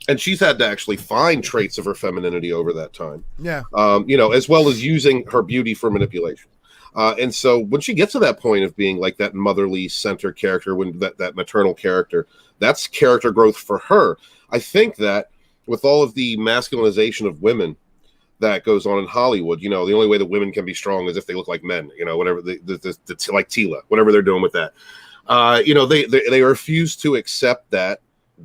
[SPEAKER 3] and she's had to actually find traits of her femininity over that time.
[SPEAKER 1] Yeah,
[SPEAKER 3] as well as using her beauty for manipulation. And so when she gets to that point of being like that motherly center character, when that maternal character, that's character growth for her. I think that with all of the masculinization of women that goes on in Hollywood, the only way that women can be strong is if they look like men, whatever like Tila, whatever they're doing with that. They refuse to accept that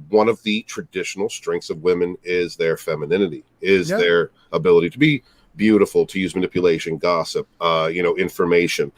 [SPEAKER 3] one of the traditional strengths of women is their femininity, their ability to be beautiful, to use manipulation, gossip, information,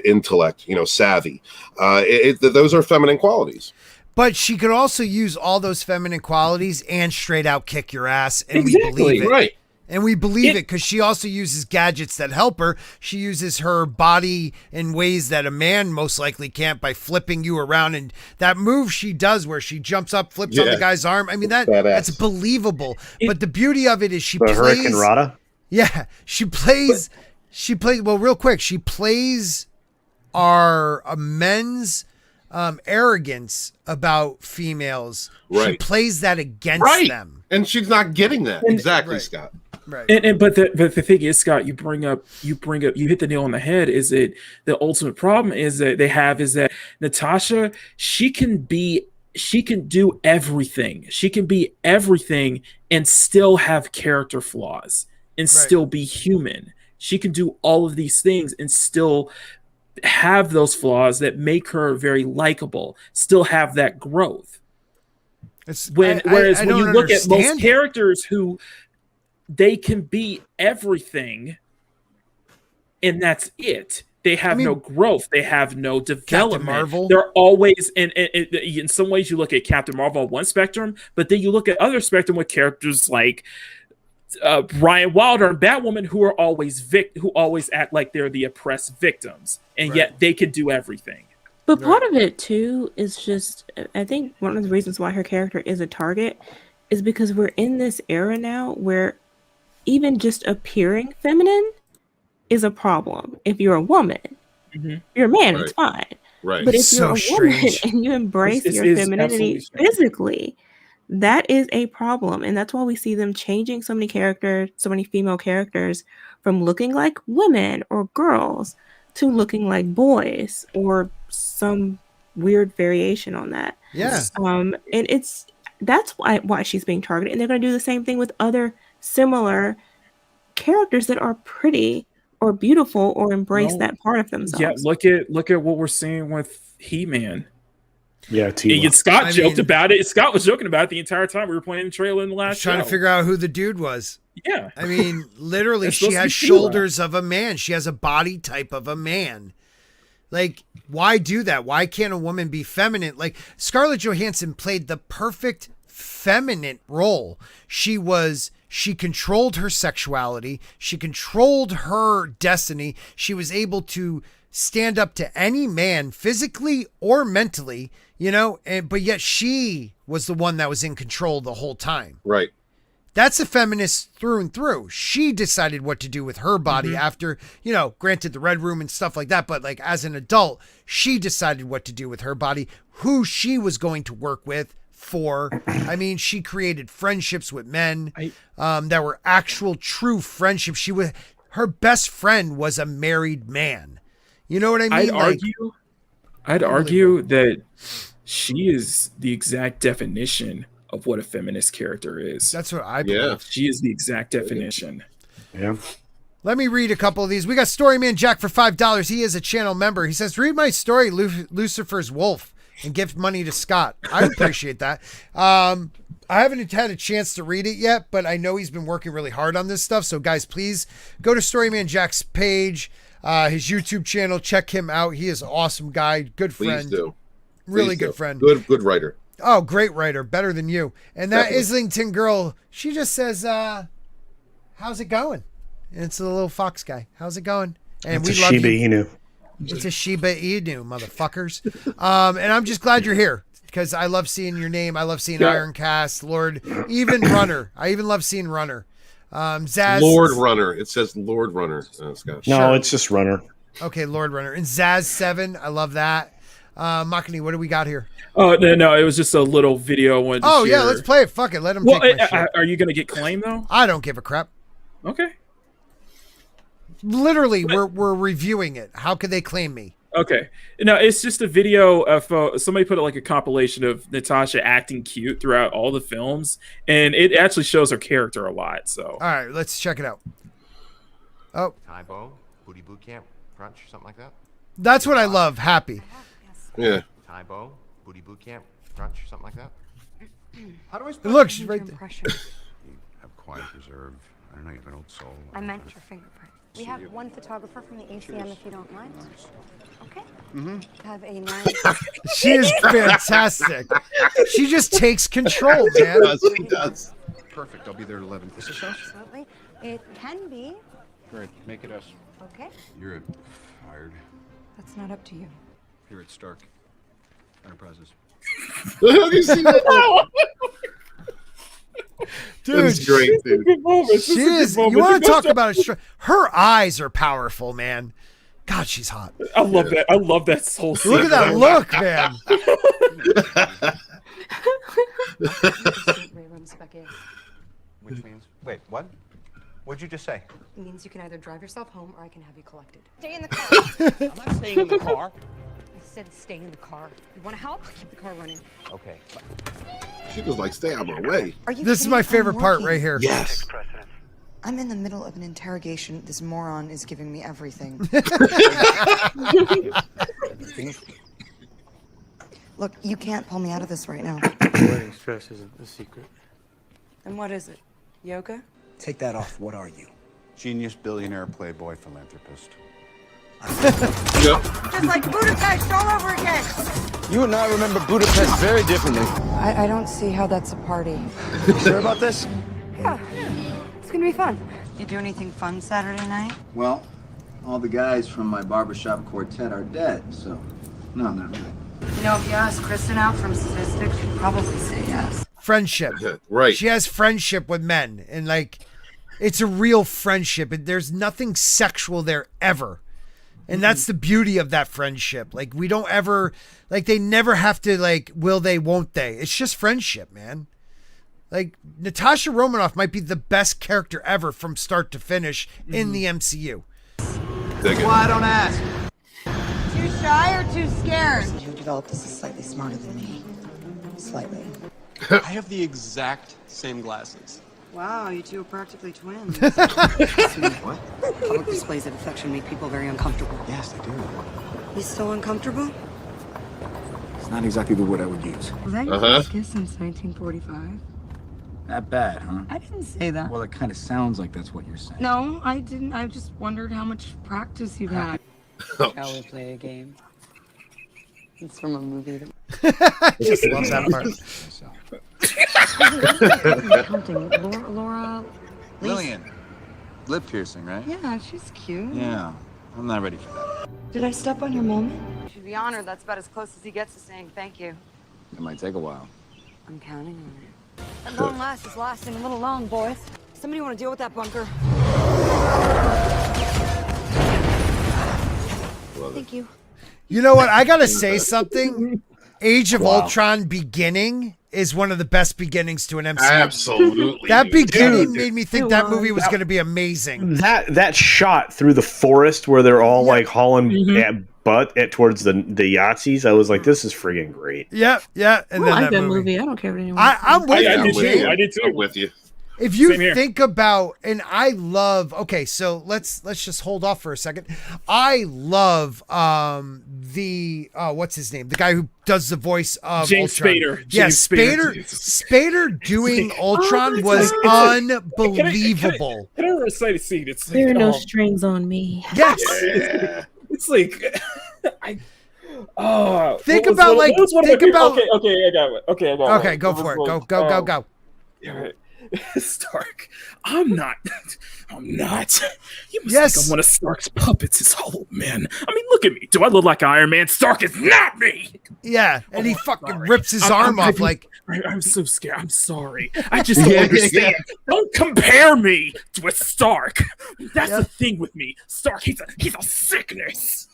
[SPEAKER 3] intellect, savvy. Those are feminine qualities.
[SPEAKER 1] But she could also use all those feminine qualities and straight out kick your ass, and
[SPEAKER 5] exactly.
[SPEAKER 1] we believe it.
[SPEAKER 3] Right.
[SPEAKER 1] And we believe it because she also uses gadgets that help her. She uses her body in ways that a man most likely can't by flipping you around. And that move she does where she jumps up, flips on the guy's arm. I mean, that's believable. But the beauty of it is she plays...
[SPEAKER 2] Hurricane Rada?
[SPEAKER 1] Yeah. She plays... Well, real quick. She plays our men's... arrogance about females. Right. She plays that against them,
[SPEAKER 3] and she's not getting that exactly, Scott.
[SPEAKER 1] Right.
[SPEAKER 5] But the thing is, Scott, you hit the nail on the head. Is it the ultimate problem is that Natasha, she can do everything. She can be everything and still have character flaws and still be human. She can do all of these things and still have those flaws that make her very likable, still have that growth. Whereas when you look at most characters who they can be everything and that's it. They have no growth. They have no development.
[SPEAKER 1] Marvel.
[SPEAKER 5] They're always in some ways you look at Captain Marvel on one spectrum, but then you look at other spectrum with characters like Ryan Wilder and Batwoman who are always who always act like they're the oppressed victims, and yet they can do everything.
[SPEAKER 4] But part of it too is just, I think one of the reasons why her character is a target is because we're in this era now where even just appearing feminine is a problem. If you're a woman, you're a man, it's fine.
[SPEAKER 3] Right.
[SPEAKER 4] But if you're a woman and you embrace your femininity physically, that is a problem. And that's why we see them changing so many female characters from looking like women or girls to looking like boys or some weird variation on that.
[SPEAKER 1] Yeah.
[SPEAKER 4] And that's why she's being targeted. And they're going to do the same thing with other similar characters that are pretty or beautiful or embrace that part of themselves.
[SPEAKER 5] Yeah, look at what we're seeing with He-Man.
[SPEAKER 2] Yeah,
[SPEAKER 5] Scott joked about it. Scott was joking about it the entire time we were playing the trailer in the last show.
[SPEAKER 1] Trying to figure out who the dude was.
[SPEAKER 5] Yeah.
[SPEAKER 1] I mean, literally, she has shoulders of a man. She has a body type of a man. Like, why do that? Why can't a woman be feminine? Like, Scarlett Johansson played the perfect feminine role. She She controlled her sexuality. She controlled her destiny. She was able to stand up to any man physically or mentally, you know, but yet she was the one that was in control the whole time.
[SPEAKER 3] Right.
[SPEAKER 1] That's a feminist through and through. She decided what to do with her body after, you know, granted the Red Room and stuff like that. But like as an adult, she decided what to do with her body, who she was going to work with for. I mean, she created friendships with men that were actual true friendships. Her best friend was a married man. You know what I mean?
[SPEAKER 5] I'd argue that she is the exact definition of what a feminist character is.
[SPEAKER 1] That's what I believe.
[SPEAKER 3] Yeah.
[SPEAKER 5] She is the exact definition.
[SPEAKER 2] Yeah.
[SPEAKER 1] Let me read a couple of these. We got Storyman Jack for $5. He is a channel member. He says, read my story, Lucifer's Wolf, and gift money to Scott. I appreciate that. I haven't had a chance to read it yet, but I know he's been working really hard on this stuff. So guys, please go to Storyman Jack's page, his YouTube channel. Check him out. He is an awesome guy. Good friend.
[SPEAKER 3] Please do.
[SPEAKER 1] Really
[SPEAKER 3] Please
[SPEAKER 1] good
[SPEAKER 3] do.
[SPEAKER 1] friend.
[SPEAKER 3] Good writer.
[SPEAKER 1] Oh, great writer. Better than you. And that
[SPEAKER 3] Definitely.
[SPEAKER 1] Islington girl, she just says, how's it going? And it's a little fox guy. How's it going? And
[SPEAKER 2] It's
[SPEAKER 1] we
[SPEAKER 2] a
[SPEAKER 1] love
[SPEAKER 2] Shiba
[SPEAKER 1] you.
[SPEAKER 2] Inu.
[SPEAKER 1] It's a Shiba Inu, motherfuckers. And I'm just glad you're here because I love seeing your name. I love seeing Ironcast, Lord, even Runner. I even love seeing Runner. Zaz.
[SPEAKER 3] Lord Runner. It says Lord Runner. Oh, Scott.
[SPEAKER 2] No,
[SPEAKER 1] Sure.
[SPEAKER 2] it's just Runner.
[SPEAKER 1] Okay, Lord Runner. And Zaz 7. I love that. Makani, what do we got here?
[SPEAKER 5] Oh no, it was just a little video. I wanted to
[SPEAKER 1] Oh,
[SPEAKER 5] share.
[SPEAKER 1] yeah, let's play it. Fuck it. Let him
[SPEAKER 5] Well,
[SPEAKER 1] take my shit.
[SPEAKER 5] are you gonna get claimed though?
[SPEAKER 1] I don't give a crap.
[SPEAKER 5] Okay.
[SPEAKER 1] Literally, we're reviewing it. How could they claim me?
[SPEAKER 5] Okay. No, it's just a video of somebody put like a compilation of Natasha acting cute throughout all the films, and it actually shows her character a lot. So.
[SPEAKER 1] All right, let's check it out. Oh,
[SPEAKER 6] Tybo, Booty Boot Camp, Crunch, something like that.
[SPEAKER 1] that's what I love. Happy.
[SPEAKER 3] Yeah.
[SPEAKER 6] Tybo, Booty Boot Camp, Crunch, something like that.
[SPEAKER 7] How do I spell
[SPEAKER 1] And look, she's right there.
[SPEAKER 7] You have quiet reserve. I don't know, you have an old soul.
[SPEAKER 8] I meant your fingerprint. We have one photographer from the ACM if you don't mind. Okay. Have a nice.
[SPEAKER 1] She is fantastic. She just takes control, man.
[SPEAKER 3] He does.
[SPEAKER 7] Perfect. I'll be there at 11. Is this us?
[SPEAKER 8] Absolutely. It can be.
[SPEAKER 7] Great. Make it us.
[SPEAKER 8] Okay.
[SPEAKER 7] You're fired.
[SPEAKER 8] That's not up to you.
[SPEAKER 7] Here at Stark Enterprises.
[SPEAKER 3] Have you seen that?
[SPEAKER 1] Dude,
[SPEAKER 3] That's great, dude.
[SPEAKER 1] she is. You want to talk about a her eyes are powerful, man. God, she's hot.
[SPEAKER 5] I love that. I love that whole scene.
[SPEAKER 1] Look at that look, man.
[SPEAKER 6] Which means, wait, what? What'd you just say?
[SPEAKER 8] It means you can either drive yourself home or I can have you collected. Stay in the car.
[SPEAKER 6] I'm not staying in the car.
[SPEAKER 8] I said stay in the car. You want to help? Keep the car running.
[SPEAKER 6] Okay.
[SPEAKER 3] She was like, stay out of my way.
[SPEAKER 8] Are you
[SPEAKER 1] This is
[SPEAKER 8] kidding?
[SPEAKER 1] my
[SPEAKER 8] I'm
[SPEAKER 1] favorite part
[SPEAKER 8] working.
[SPEAKER 1] right here.
[SPEAKER 3] Yes.
[SPEAKER 9] I'm in the middle of an interrogation. This moron is giving me everything. Look, you can't pull me out of this right now.
[SPEAKER 10] Avoiding stress isn't a secret.
[SPEAKER 9] And what is it? Yoga?
[SPEAKER 10] Take that off. What are you?
[SPEAKER 7] Genius, billionaire, playboy, philanthropist.
[SPEAKER 3] Yep.
[SPEAKER 9] Just like Budapest all over again!
[SPEAKER 10] You and I remember Budapest very differently.
[SPEAKER 9] I don't see how that's a party.
[SPEAKER 10] You sure about this?
[SPEAKER 8] Yeah. It's going to be fun.
[SPEAKER 9] You do anything fun Saturday night?
[SPEAKER 10] Well, all the guys from my barbershop quartet are dead, so no, not really.
[SPEAKER 9] You know, if you ask Kristen out from statistics, she'd probably say yes.
[SPEAKER 1] Friendship.
[SPEAKER 3] Right.
[SPEAKER 1] She has friendship with men, and like, it's a real friendship. And there's nothing sexual there ever. And that's the beauty of that friendship. Like, we don't ever, like, they never have to, like, will they, won't they? It's just friendship, man. Like, Natasha Romanoff might be the best character ever from start to finish in the MCU.
[SPEAKER 3] Dig it.
[SPEAKER 10] Why don't ask?
[SPEAKER 9] Too shy or too scared? You developed this is slightly smarter than me. Slightly.
[SPEAKER 11] I have the exact same glasses.
[SPEAKER 9] Wow, you two are practically twins. What? Public displays of affection make people very uncomfortable.
[SPEAKER 10] Yes, they do.
[SPEAKER 9] You still uncomfortable?
[SPEAKER 10] It's not exactly the word I would use.
[SPEAKER 9] Was that your first kiss since 1945?
[SPEAKER 10] That bad, huh?
[SPEAKER 9] I didn't say that.
[SPEAKER 10] Well, it kind of sounds like that's what you're saying.
[SPEAKER 9] No, I didn't. I just wondered how much practice you've had. Shall we play a game? It's from a movie that...
[SPEAKER 1] I just love that part.
[SPEAKER 8] Counting. Laura,
[SPEAKER 10] Lillian. Lip piercing, right?
[SPEAKER 9] Yeah, she's cute.
[SPEAKER 10] Yeah. I'm not ready for that.
[SPEAKER 9] Did I step on your moment?
[SPEAKER 8] You should be honored. That's about as close as he gets to saying thank you.
[SPEAKER 10] It might take a while.
[SPEAKER 8] I'm counting on it. At long last is lasting a little long, boys. Somebody want to deal with that bunker? Thank you.
[SPEAKER 1] You know what? I gotta say something. Age of Ultron beginning is one of the best beginnings to an MCU.
[SPEAKER 3] Absolutely.
[SPEAKER 1] That beginning made me think that movie was going to be amazing.
[SPEAKER 2] That shot through the forest where they're all like hauling butt towards the Yahtzees, I was like, this is friggin' great.
[SPEAKER 1] Yeah. And
[SPEAKER 4] I like that movie. I don't care what anyone
[SPEAKER 1] I'm with you.
[SPEAKER 5] I did too.
[SPEAKER 3] I'm with you.
[SPEAKER 1] If you think about, and I love, okay, so let's just hold off for a second. I love what's his name? The guy who does the voice of
[SPEAKER 5] James
[SPEAKER 1] Ultron.
[SPEAKER 5] Spader.
[SPEAKER 1] Yeah,
[SPEAKER 5] James
[SPEAKER 1] Spader doing Ultron was unbelievable.
[SPEAKER 5] Can I recite a scene? It's like,
[SPEAKER 4] There are no strings on me.
[SPEAKER 1] Yes.
[SPEAKER 5] Yeah. It's like
[SPEAKER 1] think about
[SPEAKER 5] okay, I got it.
[SPEAKER 1] Okay, go for it. Go.
[SPEAKER 5] Yeah. Stark, I'm not. You must think I'm one of Stark's puppets, his hollow man. I mean, look at me. Do I look like Iron Man? Stark is not me.
[SPEAKER 1] Yeah, and he fucking rips his arm off like.
[SPEAKER 5] I'm so scared. I'm sorry. I just don't understand. Don't compare me with Stark. That's the thing with me. Stark, he's a sickness.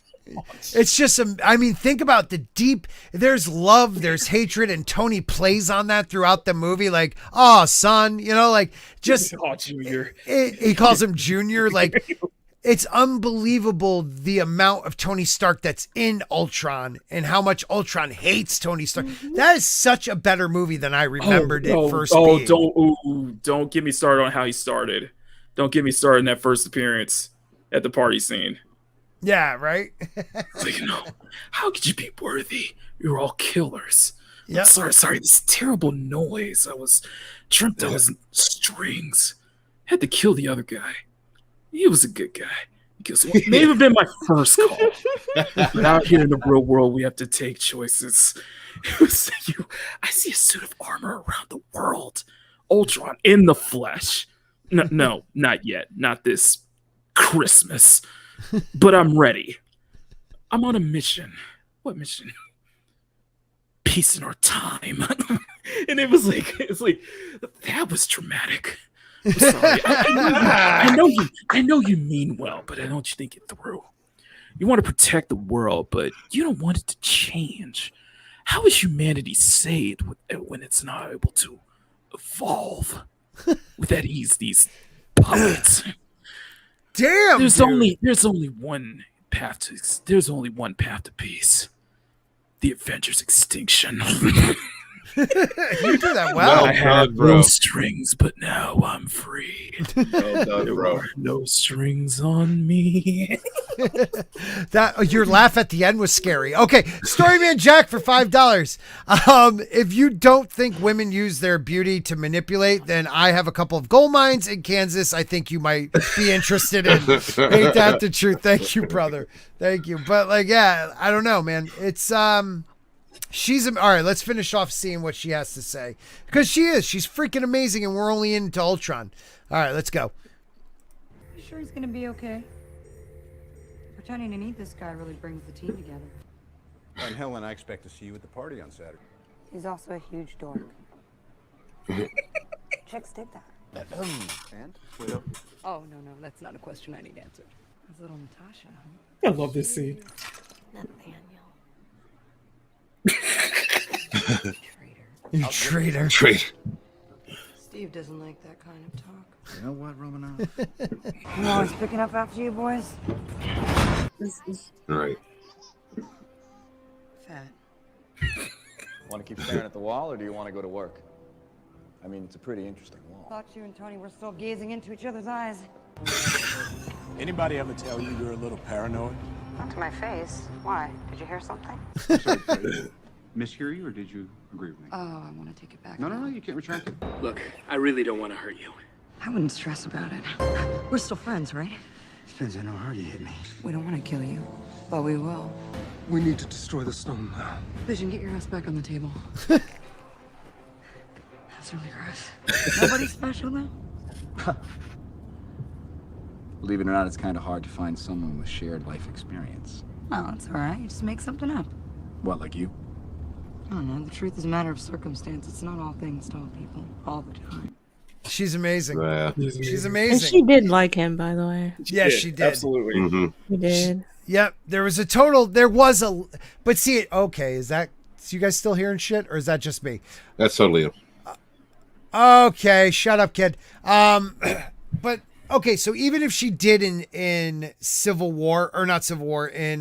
[SPEAKER 1] It's just, I mean, think about the deep, there's love, there's hatred, and Tony plays on that throughout the movie. Like, oh, son, like just,
[SPEAKER 5] Junior.
[SPEAKER 1] He calls him Junior. Like, it's unbelievable the amount of Tony Stark that's in Ultron and how much Ultron hates Tony Stark. That is such a better movie than I remembered it first being.
[SPEAKER 5] Don't get me started on how he started. Don't get me started in that first appearance at the party scene.
[SPEAKER 1] Yeah, right?
[SPEAKER 5] Like, no, how could you be worthy? You're all killers.
[SPEAKER 1] Yeah.
[SPEAKER 5] Sorry, this terrible noise. I was dreamt I was in strings. Had to kill the other guy. He was a good guy. It may have been my first call. But out here in the real world, we have to take choices. It was I see a suit of armor around the world. Ultron in the flesh. No, not yet. Not this Christmas. But I'm ready. I'm on a mission. What mission? Peace in our time. And it's like that was dramatic. I'm sorry. I know you mean well, but I don't think it through. You want to protect the world, but you don't want it to change. How is humanity saved when it's not able to evolve with that ease? These puppets.
[SPEAKER 1] Damn.
[SPEAKER 5] There's only one path to peace. The Avengers' extinction.
[SPEAKER 1] You do that well.
[SPEAKER 5] I had no strings, but now I'm free.
[SPEAKER 3] Well done,
[SPEAKER 5] there
[SPEAKER 3] bro.
[SPEAKER 5] are no strings on me.
[SPEAKER 1] That your laugh at the end was scary. Okay, Storyman Jack for $5. If you don't think women use their beauty to manipulate, then I have a couple of gold mines in Kansas. I think you might be interested in. Ain't that the truth? Thank you, brother. Thank you. But I don't know, man. It's all right. Let's finish off seeing what she has to say because she's freaking amazing, and we're only into Ultron. All right, let's go.
[SPEAKER 8] You sure he's gonna be okay? Pretending to need this guy really brings the team together.
[SPEAKER 7] And Helen, I expect to see you at the party on Saturday.
[SPEAKER 8] He's also a huge dork. Chicks dig that.
[SPEAKER 7] And Widow?
[SPEAKER 9] Oh, no, that's not a question I need answered.
[SPEAKER 8] That's little Natasha, huh?
[SPEAKER 5] I love this scene.
[SPEAKER 1] You traitor.
[SPEAKER 8] Steve doesn't like that kind of talk.
[SPEAKER 7] You know what, Romanov?
[SPEAKER 8] I'm always picking up after you boys.
[SPEAKER 3] Right.
[SPEAKER 8] Fat.
[SPEAKER 12] Want to keep staring at the wall, or do you want to go to work? I mean, it's a pretty interesting wall.
[SPEAKER 8] Thought you and Tony were still gazing into each other's eyes.
[SPEAKER 11] Anybody ever tell you you're a little paranoid?
[SPEAKER 8] Not to my face. Why? Did you hear something?
[SPEAKER 7] Mishear you, or did you agree with me?
[SPEAKER 8] Oh, I want to take it back.
[SPEAKER 7] No, you can't retract it.
[SPEAKER 13] Look, I really don't want to hurt you.
[SPEAKER 8] I wouldn't stress about it. We're still friends, right?
[SPEAKER 7] Depends on how hard you hit me.
[SPEAKER 8] We don't want to kill you, but we will.
[SPEAKER 11] We need to destroy the stone now.
[SPEAKER 8] Vision, get your ass back on the table. That's really gross. Nobody special, though?
[SPEAKER 10] Believe it or not, it's kind of hard to find someone with shared life experience.
[SPEAKER 9] Oh, it's all right. Just make something up.
[SPEAKER 10] What, like you?
[SPEAKER 9] I don't know. The truth is a matter of circumstance. It's not all things to all people all the time.
[SPEAKER 1] She's amazing. She's
[SPEAKER 4] And
[SPEAKER 1] amazing.
[SPEAKER 4] she did like him, by the way.
[SPEAKER 1] Yeah, she did.
[SPEAKER 5] Absolutely.
[SPEAKER 4] She did.
[SPEAKER 1] Yep. But see it. Okay. Is that, so you guys still hearing shit, or is that just me?
[SPEAKER 3] That's totally you.
[SPEAKER 1] Okay. Shut up, kid. But okay. So even if she did in Civil War, or not Civil War, in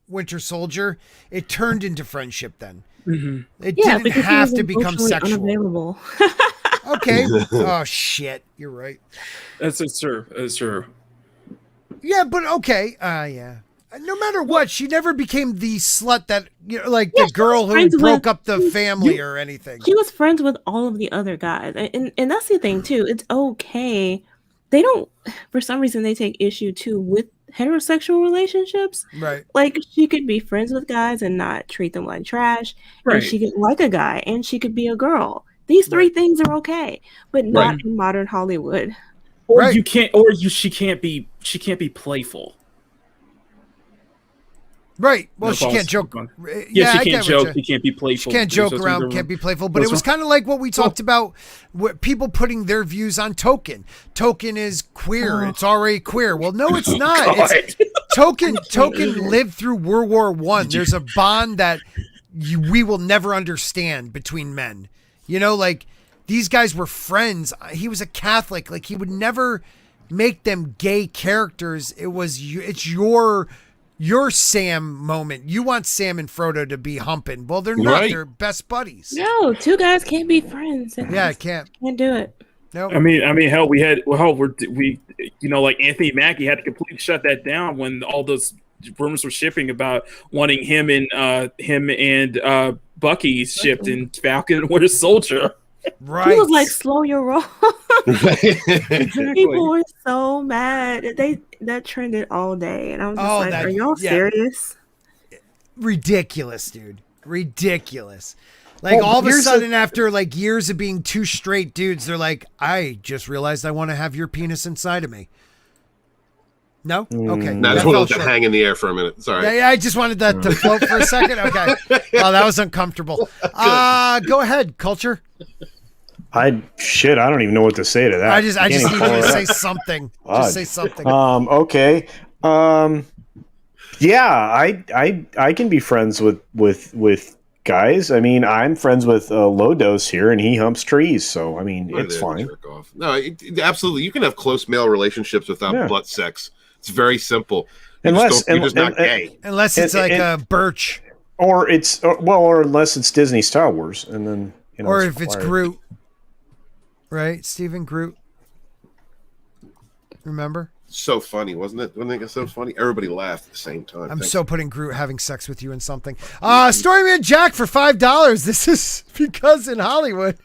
[SPEAKER 1] Winter Soldier, it turned into friendship then. It didn't have to become sexual.
[SPEAKER 4] Unavailable.
[SPEAKER 1] Okay. Oh shit. You're right.
[SPEAKER 5] That's true. That's true.
[SPEAKER 1] Yeah, but okay. Yeah. No matter what, she never became the slut that, you know, like the girl who broke up the family or anything.
[SPEAKER 4] She was friends with all of the other guys. And that's the thing, too. It's okay. They don't, for some reason, they take issue, too, with heterosexual relationships.
[SPEAKER 1] Right.
[SPEAKER 4] Like, she could be friends with guys and not treat them like trash. Right. And she could like a guy, and she could be a girl. These three things are okay, but not in modern Hollywood.
[SPEAKER 5] Or she can't be playful.
[SPEAKER 1] Right. Well, she can't joke.
[SPEAKER 5] Yeah, she can't joke. She can't be playful.
[SPEAKER 1] She can't joke around, can't be playful. But it was kind of like what we talked about, people putting their views on Token. Token is queer. It's already queer. Well, no, it's not. Token lived through World War I. There's a bond that we will never understand between men. You know, like, these guys were friends. He was a Catholic. Like, he would never make them gay characters. It's your Sam moment. You want Sam and Frodo to be humping. Well, they're not. Right. They're best buddies.
[SPEAKER 4] No, two guys can't be friends.
[SPEAKER 1] Yeah, can't
[SPEAKER 4] do it.
[SPEAKER 1] No.
[SPEAKER 5] I mean, hell, we like Anthony Mackie had to completely shut that down when all those rumors were shipping about wanting him and Bucky shipped in Falcon and Winter Soldier.
[SPEAKER 1] Right.
[SPEAKER 4] He was like, slow your roll. People were so mad. That trended all day. And I was just are y'all serious?
[SPEAKER 1] Ridiculous, dude. Ridiculous. Like, all of a sudden, after like years of being two straight dudes, they're like, I just realized I want to have your penis inside of me. No? Okay.
[SPEAKER 3] No, I just wanted to hang in the air for a minute. Sorry.
[SPEAKER 1] Yeah, I just wanted that to float for a second. Okay. Oh, that was uncomfortable. Go ahead, Culture.
[SPEAKER 2] I don't even know what to say to that.
[SPEAKER 1] I just need you to say something. Just say something.
[SPEAKER 2] Okay. Yeah, I can be friends with guys. I mean, I'm friends with Low Dose here, and he humps trees. So I mean, it's fine.
[SPEAKER 3] No, absolutely. You can have close male relationships without butt sex. It's very simple. You're just not gay.
[SPEAKER 1] Unless it's like a Birch.
[SPEAKER 2] Or unless it's Disney Star Wars, and then
[SPEAKER 1] or if it's Groot. Right, Stephen Groot. Remember?
[SPEAKER 3] So funny, wasn't it? Wasn't it so funny? Everybody laughed at the same time.
[SPEAKER 1] I'm so putting Groot having sex with you in something. Storyman Jack for $5. This is because in Hollywood.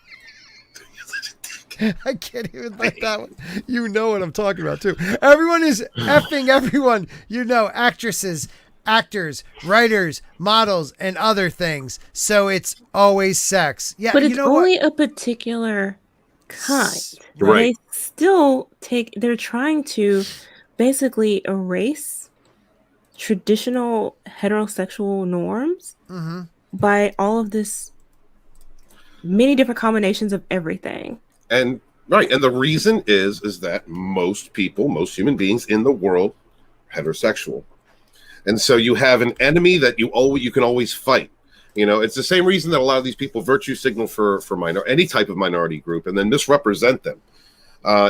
[SPEAKER 1] I can't even let that one. You know what I'm talking about, too. Everyone is effing everyone. You know, actresses, actors, writers, models, and other things. So it's always sex. Yeah,
[SPEAKER 4] but it's only a particular kind.
[SPEAKER 3] Right.
[SPEAKER 4] They're trying to basically erase traditional heterosexual norms by all of this many different combinations of everything.
[SPEAKER 3] And the reason is that most human beings in the world are heterosexual. And so you have an enemy that you can always fight. You know, it's the same reason that a lot of these people virtue signal for any type of minority group and then misrepresent them.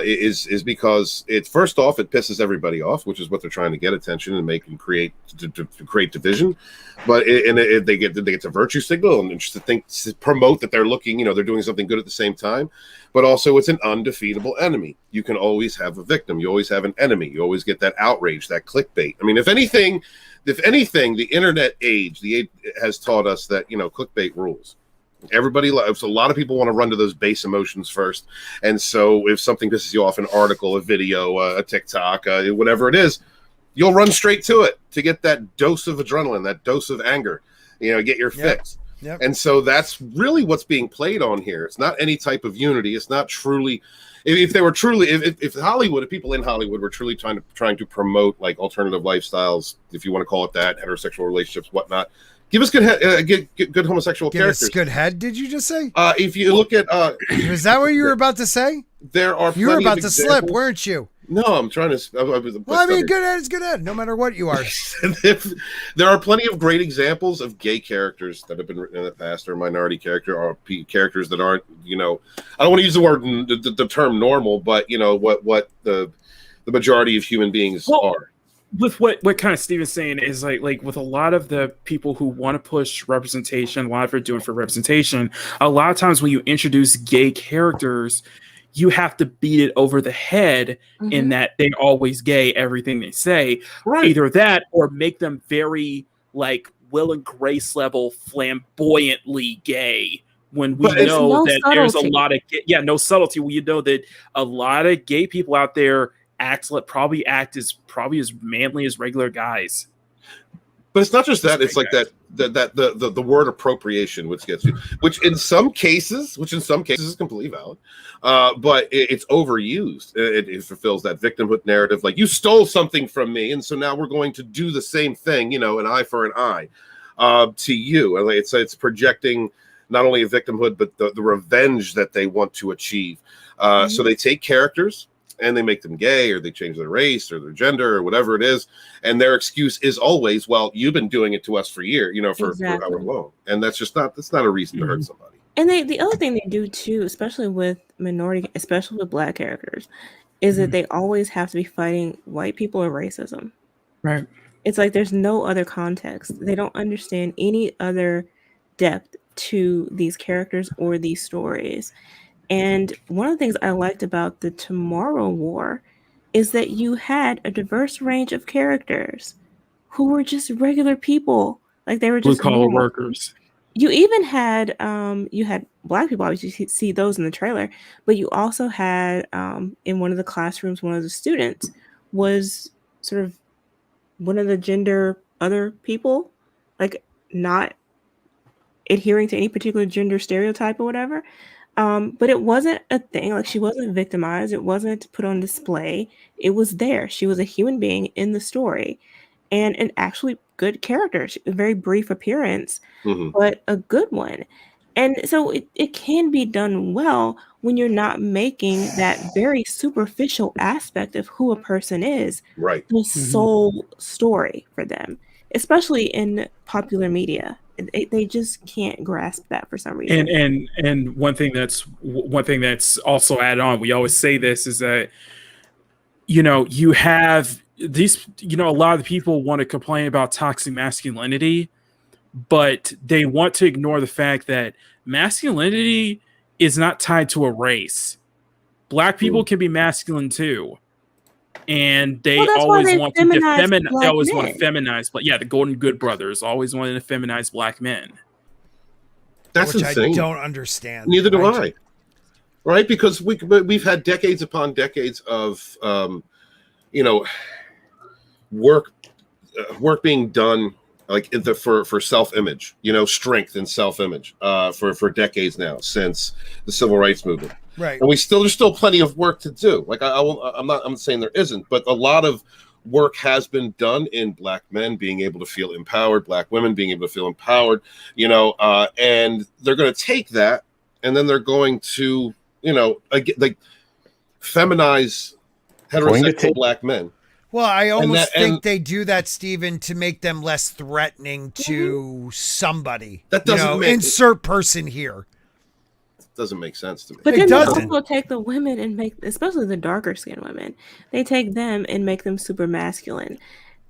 [SPEAKER 3] Is because first off, it pisses everybody off, which is what they're trying to get attention and make and create to create division. But they get to virtue signal and to promote that they're looking, they're doing something good at the same time. But also, it's an undefeatable enemy. You can always have a victim. You always have an enemy. You always get that outrage, that clickbait. I mean, if anything, the internet age has taught us that clickbait rules. So a lot of people want to run to those base emotions first, and so if something pisses you off, an article, a video, a TikTok, whatever it is, you'll run straight to it to get that dose of adrenaline, that dose of anger, get your fix.
[SPEAKER 1] Yep.
[SPEAKER 3] And so that's really what's being played on here. It's not any type of unity. It's not truly. If they were truly, if Hollywood, if people in Hollywood were truly trying to promote like alternative lifestyles, if you want to call it that, heterosexual relationships, whatnot, give us good homosexual
[SPEAKER 1] Give
[SPEAKER 3] characters.
[SPEAKER 1] us good head. Did you just say?
[SPEAKER 3] If you look at,
[SPEAKER 1] is that what you were about to say?
[SPEAKER 3] There are.
[SPEAKER 1] You were
[SPEAKER 3] plenty
[SPEAKER 1] about
[SPEAKER 3] of
[SPEAKER 1] to
[SPEAKER 3] examples.
[SPEAKER 1] slip, weren't you?
[SPEAKER 3] No, I'm trying to.
[SPEAKER 1] Well, I mean, good head is good head, no matter what you are.
[SPEAKER 3] There are plenty of great examples of gay characters that have been written in the past, or minority characters that aren't. I don't want to use the word, the term normal, but what the majority of human beings are.
[SPEAKER 5] With what kind of Steven's saying is like with a lot of the people who want to push representation, a lot of it doing for representation. A lot of times when you introduce gay characters, you have to beat it over the head in that they're always gay, everything they say.
[SPEAKER 3] Right.
[SPEAKER 5] Either that or make them very like Will and Grace level flamboyantly gay. When we know that there's a lot of no subtlety. We know that a lot of gay people out there probably as manly as regular guys.
[SPEAKER 3] But it's not just that. It's like that the word appropriation, which gets you, which in some cases is completely valid, but it's overused. It fulfills that victimhood narrative, like you stole something from me, and so now we're going to do the same thing, an eye for an eye, to you. And it's projecting not only a victimhood, but the revenge that they want to achieve. So they take characters and they make them gay, or they change their race or their gender or whatever it is, and their excuse is always, well, you've been doing it to us for years, for however long, and that's not a reason to hurt somebody.
[SPEAKER 4] And the other thing they do too, especially with especially with Black characters, is that they always have to be fighting white people or racism.
[SPEAKER 5] Right.
[SPEAKER 4] It's like there's no other context. They don't understand any other depth to these characters or these stories. And one of the things I liked about the Tomorrow War is that you had a diverse range of characters who were just regular people. Like they were just
[SPEAKER 5] blue-collar workers.
[SPEAKER 4] You even had Black people, obviously you see those in the trailer, but you also had in one of the classrooms, one of the students was sort of one of the gender other people, like not adhering to any particular gender stereotype or whatever. But it wasn't a thing. Like she wasn't victimized. It wasn't put on display. It was there. She was a human being in the story, and an actually good character. A very brief appearance, but a good one. And so it can be done well when you're not making that very superficial aspect of who a person is the sole story for them, especially in popular media. They just can't grasp that for some reason.
[SPEAKER 5] And one thing that's also added on, we always say this, is that you have these, a lot of the people want to complain about toxic masculinity, but they want to ignore the fact that masculinity is not tied to a race. Black people can be masculine too. And they always want to feminize, but the Golden Good brothers always wanted to feminize Black men.
[SPEAKER 3] That's
[SPEAKER 1] which
[SPEAKER 3] insane.
[SPEAKER 1] I don't understand.
[SPEAKER 3] Neither do I. Right? Because we've had decades upon decades of work being done like for self-image, strength and self-image for decades now, since the civil rights movement.
[SPEAKER 1] Right.
[SPEAKER 3] And there's still plenty of work to do. Like I'm saying there isn't, but a lot of work has been done in Black men being able to feel empowered, Black women being able to feel empowered, and they're going to take that and then they're going to, like feminize heterosexual Black men.
[SPEAKER 1] Well, I almost think they do that, Stephen, to make them less threatening to somebody.
[SPEAKER 3] That doesn't
[SPEAKER 1] insert person here.
[SPEAKER 3] Doesn't make sense to me.
[SPEAKER 4] But then they also take the women and especially the darker skinned women, they take them and make them super masculine,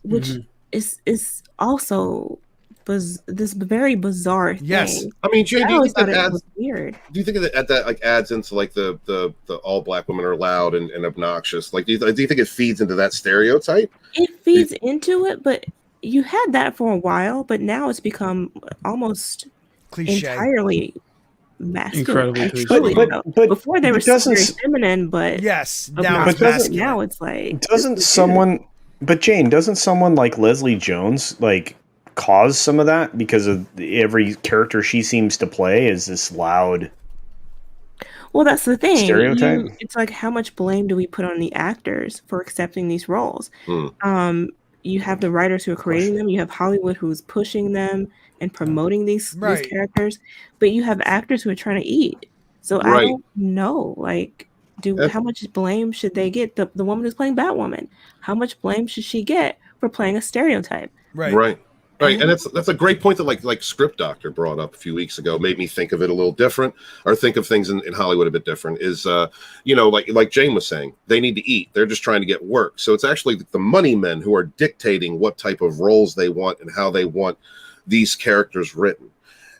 [SPEAKER 4] which is also this very bizarre thing.
[SPEAKER 1] Yes.
[SPEAKER 3] I mean, Jay, do you think that adds
[SPEAKER 4] weird?
[SPEAKER 3] Do you think that like adds into like the all Black women are loud and obnoxious? Like, do you think it feeds into that stereotype?
[SPEAKER 4] It feeds into it, but you had that for a while, but now it's become almost
[SPEAKER 1] cliche,
[SPEAKER 4] entirely masculine.
[SPEAKER 5] Incredibly
[SPEAKER 2] but
[SPEAKER 4] before they were very feminine, but
[SPEAKER 1] yes,
[SPEAKER 4] now it's like
[SPEAKER 2] Jane, doesn't someone like Leslie Jones like cause some of that because of every character she seems to play is this loud.
[SPEAKER 4] Well, that's the thing.
[SPEAKER 2] Stereotype?
[SPEAKER 4] It's like, how much blame do we put on the actors for accepting these roles? You have the writers who are creating them. You have Hollywood who's pushing them and promoting these characters. But you have actors who are trying to eat. So I don't know. Like, how much blame should they get? The woman who's playing Batwoman, how much blame should she get for playing a stereotype?
[SPEAKER 3] Right. And that's a great point that like Script Doctor brought up a few weeks ago. Made me think of it a little different, or think of things in Hollywood a bit different. Is like Jayne was saying, they need to eat. They're just trying to get work. So it's actually the money men who are dictating what type of roles they want and how they want these characters written.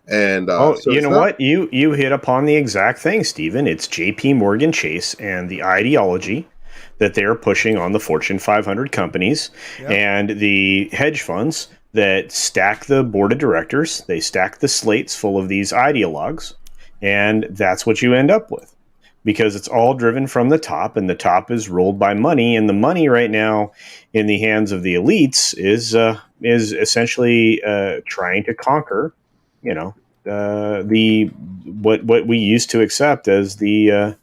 [SPEAKER 3] And
[SPEAKER 2] you know what? You hit upon the exact thing, Stephen. It's J.P. Morgan Chase and the ideology that they're pushing on the Fortune 500 companies and the hedge funds that stack the board of directors. They stack the slates full of these ideologues, and that's what you end up with, because it's all driven from the top, and the top is ruled by money, and the money right now in the hands of the elites is essentially trying to conquer, the what we used to accept as the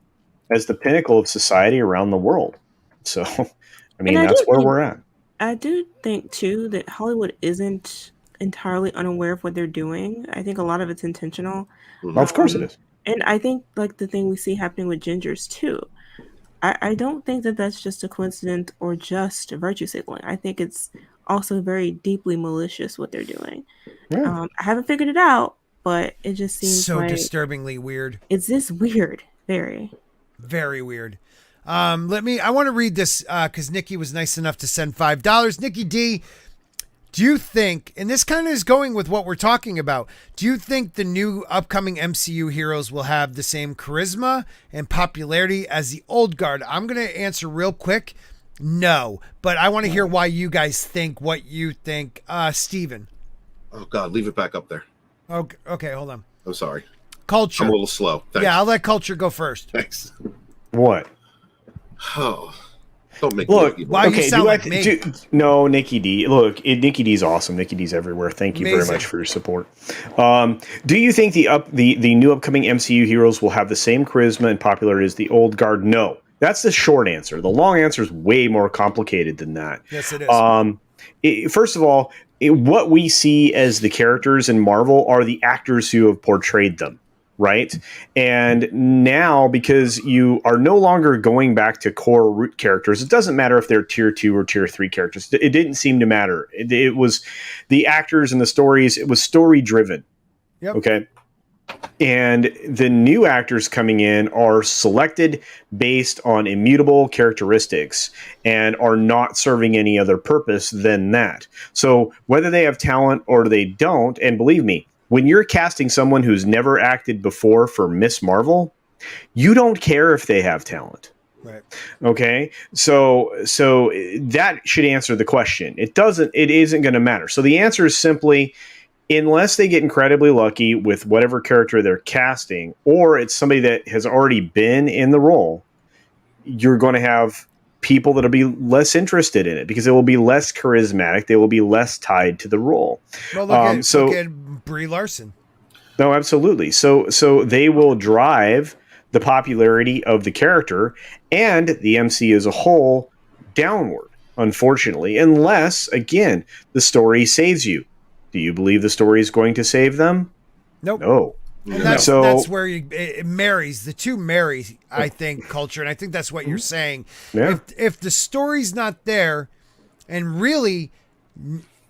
[SPEAKER 2] pinnacle of society around the world. So, I mean, that's where we're at.
[SPEAKER 4] I do think, too, that Hollywood isn't entirely unaware of what they're doing. I think a lot of it's intentional.
[SPEAKER 2] Of course it is.
[SPEAKER 4] And I think, like, the thing we see happening with gingers, too, I don't think that that's just a coincidence or just virtue signaling. I think it's also very deeply malicious what they're doing. I haven't figured it out, but it just seems
[SPEAKER 1] so
[SPEAKER 4] like
[SPEAKER 1] disturbingly weird.
[SPEAKER 4] It's just weird. Very
[SPEAKER 1] weird. I want to read this because Nikki was nice enough to send $5. Nikki D, do you think, and this kind of is going with what we're talking about, do you think the new upcoming MCU heroes will have the same charisma and popularity as the old guard? I'm going to answer real quick. No, but I want to hear why you guys think what you think. Steven.
[SPEAKER 3] Oh, God, leave it back up there.
[SPEAKER 1] Okay, hold on.
[SPEAKER 3] I'm sorry.
[SPEAKER 1] Culture.
[SPEAKER 3] I'm a little slow. Thanks.
[SPEAKER 1] Yeah, I'll let Culture go first.
[SPEAKER 3] Thanks.
[SPEAKER 2] What?
[SPEAKER 3] Oh, don't make
[SPEAKER 2] look.
[SPEAKER 3] me.
[SPEAKER 1] Why you sound like me?
[SPEAKER 2] No, Nikki D. Look, Nikki D's awesome. Nikki D's everywhere. Thank you very much for your support. Do you think the new upcoming MCU heroes will have the same charisma and popularity as the old guard? No. That's the short answer. The long answer is way more complicated than that.
[SPEAKER 1] Yes, it is.
[SPEAKER 2] First of all, what we see as the characters in Marvel are the actors who have portrayed them, right? And now, because you are no longer going back to core root characters, it doesn't matter if they're tier 2 or tier 3 characters. It didn't seem to matter. It was the actors and the stories. It was story driven.
[SPEAKER 1] Yep.
[SPEAKER 2] Okay. And the new actors coming in are selected based on immutable characteristics and are not serving any other purpose than that. So whether they have talent or they don't, and believe me, when you're casting someone who's never acted before for Miss Marvel, you don't care if they have talent.
[SPEAKER 1] Right.
[SPEAKER 2] Okay. So that should answer the question. It isn't going to matter. So the answer is simply, unless they get incredibly lucky with whatever character they're casting, or it's somebody that has already been in the role, you're going to have people that'll be less interested in it because it will be less charismatic. They will be less tied to the role.
[SPEAKER 1] Well, look at Brie Larson.
[SPEAKER 2] No, absolutely. So they will drive the popularity of the character and the MC as a whole downward, unfortunately, unless, again, the story saves you. Do you believe the story is going to save them?
[SPEAKER 1] Nope.
[SPEAKER 2] No.
[SPEAKER 1] And that's where it marries. The two marry, I think, Culture. And I think that's what you're saying.
[SPEAKER 2] Yeah.
[SPEAKER 1] If the story's not there, and really,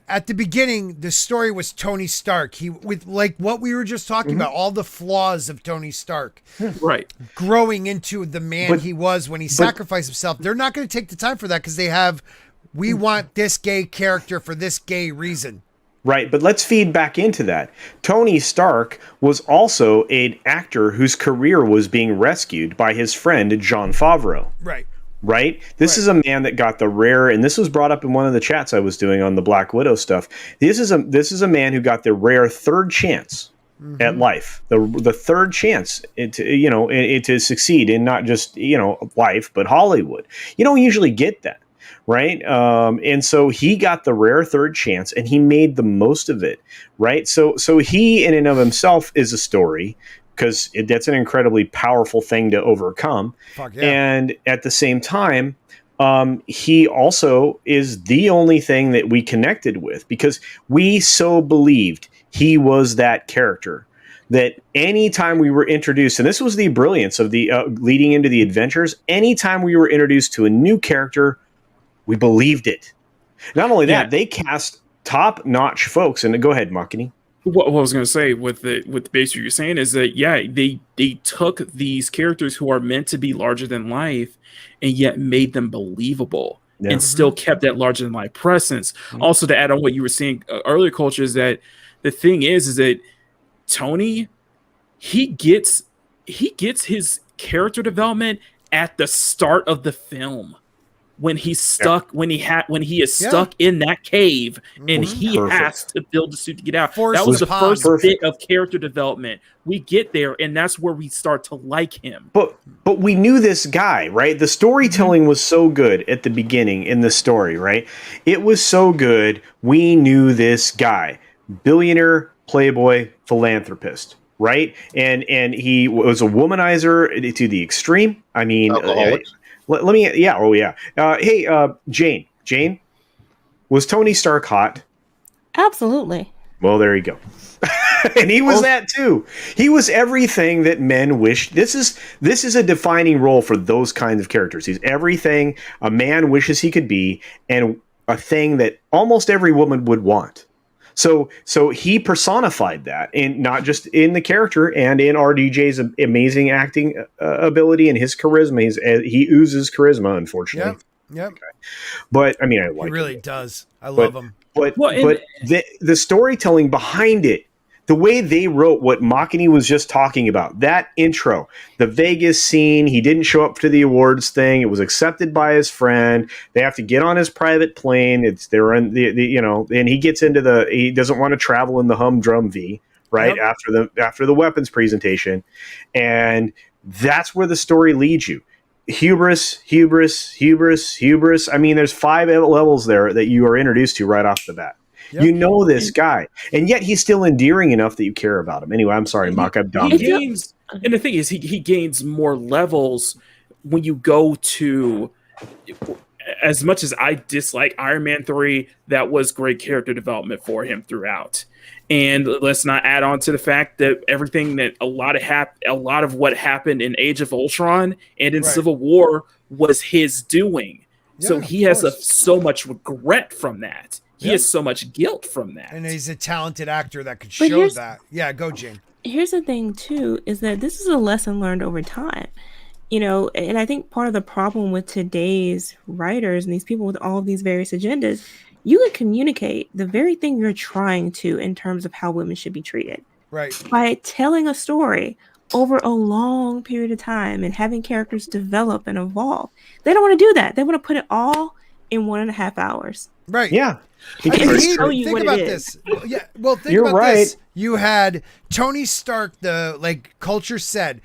[SPEAKER 1] at the beginning, the story was Tony Stark. With like what we were just talking about, all the flaws of Tony Stark.
[SPEAKER 5] Right.
[SPEAKER 1] Growing into the man he was when he sacrificed himself. They're not going to take the time for that because we want this gay character for this gay reason.
[SPEAKER 2] Right, but let's feed back into that. Tony Stark was also an actor whose career was being rescued by his friend Jon Favreau. Right? This is a man that got the rare, and this was brought up in one of the chats I was doing on the Black Widow stuff. This is a man who got the rare third chance at life, the third chance to succeed in not just life but Hollywood. You don't usually get that. right? And so he got the rare third chance, and he made the most of it, right? So he, in and of himself, is a story, because that's an incredibly powerful thing to overcome.
[SPEAKER 1] Fuck yeah.
[SPEAKER 2] And at the same time, he also is the only thing that we connected with, because we so believed he was that character that anytime we were introduced, and this was the brilliance of the leading into the adventures, anytime we were introduced to a new character, we believed it. Not only that, they cast top-notch folks. And go ahead, Makini.
[SPEAKER 5] What I was going to say with the base you're saying is that, they took these characters who are meant to be larger than life and yet made them believable and still kept that larger than life presence. Also, to add on what you were saying earlier, Culture, is that the thing is that Tony, he gets his character development at the start of the film. When he's stuck, when he is stuck in that cave, and he has to build the suit to get out. That was the first bit of character development. We get there, and that's where we start to like him.
[SPEAKER 2] But we knew this guy, right? The storytelling was so good at the beginning in the story, right? It was so good. We knew this guy, billionaire, playboy, philanthropist, right? And he was a womanizer to the extreme. I mean. Let me, hey, Jayne, was Tony Stark hot?
[SPEAKER 4] Absolutely.
[SPEAKER 2] Well, there you go. And he was that too. He was everything that men wish. This is a defining role for those kinds of characters. He's everything a man wishes he could be, and a thing that almost every woman would want. So he personified that, and not just in the character and in RDJ's amazing acting ability and his charisma. He oozes charisma, unfortunately.
[SPEAKER 1] Yep.
[SPEAKER 2] Okay. But I mean, I like.
[SPEAKER 1] He really does. I love him.
[SPEAKER 2] But the storytelling behind it, the way they wrote what Makini was just talking about, that intro, the Vegas scene, he didn't show up to the awards thing. It was accepted by his friend. They have to get on his private plane. They're in and he gets into he doesn't want to travel in the humdrum V, right? Yep. After the weapons presentation. And that's where the story leads you. Hubris. I mean, there's 5 levels there that you are introduced to right off the bat. Yep. You know this guy, and yet he's still endearing enough that you care about him. Anyway, I'm sorry, Mark, I'm dominating.
[SPEAKER 5] And the thing is, he gains more levels when you go to. As much as I dislike Iron Man 3, that was great character development for him throughout. And let's not add on to the fact that everything that a lot of what happened in Age of Ultron and in Civil War was his doing. Yeah, so he has so much regret from that. He has so much guilt from that.
[SPEAKER 1] And he's a talented actor that could show that. Yeah, go, Jayne.
[SPEAKER 4] Here's the thing, too, is that this is a lesson learned over time. And I think part of the problem with today's writers and these people with all of these various agendas, you can communicate the very thing you're trying to in terms of how women should be treated.
[SPEAKER 1] Right.
[SPEAKER 4] By telling a story over a long period of time and having characters develop and evolve. They don't want to do that. They want to put it all in 1.5 hours.
[SPEAKER 1] Right.
[SPEAKER 2] Yeah.
[SPEAKER 1] Think about this. Yeah. Well, think about this. You had Tony Stark, Culture said,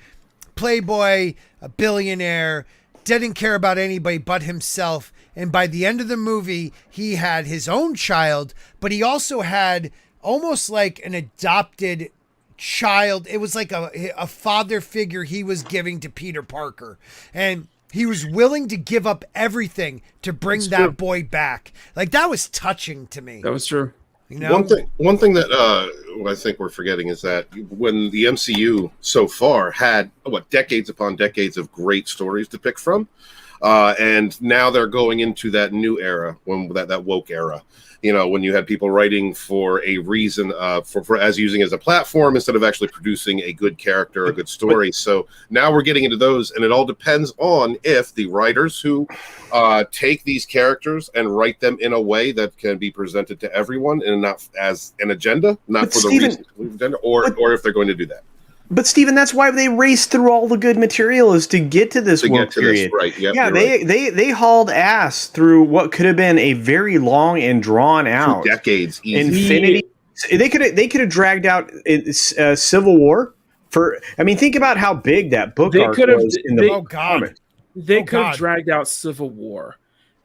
[SPEAKER 1] playboy, a billionaire, didn't care about anybody but himself. And by the end of the movie, he had his own child, but he also had almost like an adopted child. It was like a father figure he was giving to Peter Parker. And he was willing to give up everything to bring that boy back. Like, that was touching to me.
[SPEAKER 5] That was true.
[SPEAKER 3] One thing that I think we're forgetting is that when the MCU so far had decades upon decades of great stories to pick from, and now they're going into that new era, that woke era. When you had people writing for a reason, for as using it as a platform instead of actually producing a good character, a good story. So now we're getting into those, and it all depends on if the writers who take these characters and write them in a way that can be presented to everyone and not as an agenda, not for the reason agenda, or if they're going to do that.
[SPEAKER 2] But Stephen, that's why they raced through all the good material, is to get to this woke period.
[SPEAKER 3] Right? Yep,
[SPEAKER 2] yeah, they hauled ass through what could have been a very long and drawn out
[SPEAKER 3] decades.
[SPEAKER 2] Infinity. They could have dragged out Civil War for. I mean, think about how big that book arc was in the comic.
[SPEAKER 5] They could have dragged out Civil War.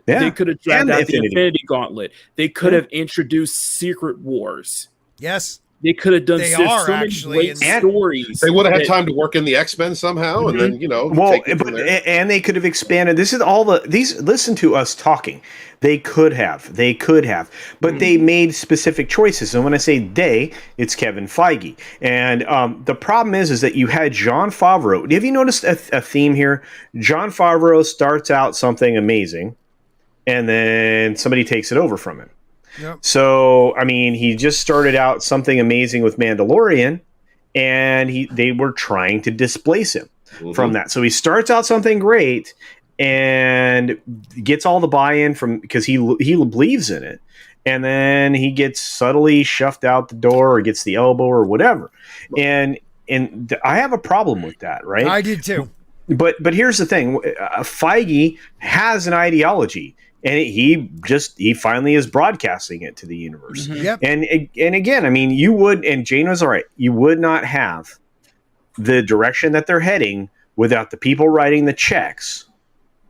[SPEAKER 2] Yeah.
[SPEAKER 5] They could have dragged
[SPEAKER 2] And the
[SPEAKER 5] out the
[SPEAKER 2] Infinity.
[SPEAKER 5] Infinity Gauntlet. They could have introduced Secret Wars.
[SPEAKER 1] Yes.
[SPEAKER 5] They could have done
[SPEAKER 1] They
[SPEAKER 5] so
[SPEAKER 1] are
[SPEAKER 5] many
[SPEAKER 1] actually
[SPEAKER 5] great
[SPEAKER 1] in-
[SPEAKER 5] stories.
[SPEAKER 3] They would have had
[SPEAKER 5] that-
[SPEAKER 3] time to work in the X-Men somehow, and then
[SPEAKER 2] Well,
[SPEAKER 3] take it from there.
[SPEAKER 2] and they could have expanded. This is all these. Listen to us talking. They could have, but they made specific choices. And when I say they, it's Kevin Feige. And the problem is that you had Jon Favreau. Have you noticed a theme here? Jon Favreau starts out something amazing, and then somebody takes it over from him.
[SPEAKER 1] Yep.
[SPEAKER 2] So, I mean, he just started out something amazing with Mandalorian, and they were trying to displace him from that. So he starts out something great and gets all the buy-in from because he believes in it, and then he gets subtly shoved out the door or gets the elbow or whatever. And I have a problem with that, right?
[SPEAKER 1] I did too.
[SPEAKER 2] But here's the thing: Feige has an ideology. And he finally is broadcasting it to the universe.
[SPEAKER 1] Yep.
[SPEAKER 2] And again, I mean, you would, and Jayne was all right, you would not have the direction that they're heading without the people writing the checks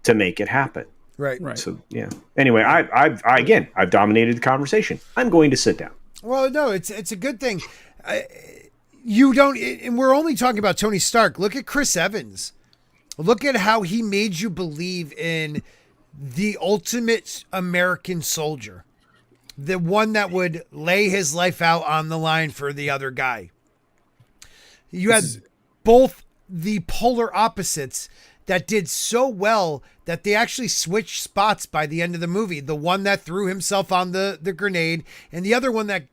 [SPEAKER 2] to make it happen.
[SPEAKER 1] Right.
[SPEAKER 2] So, yeah. Anyway, I've dominated the conversation. I'm going to sit down.
[SPEAKER 1] Well, no, it's a good thing. You don't, and we're only talking about Tony Stark. Look at Chris Evans. Look at how he made you believe in the ultimate American soldier, the one that would lay his life out on the line for the other guy. You had both the polar opposites that did so well that they actually switched spots by the end of the movie. The one that threw himself on the grenade, and the other one that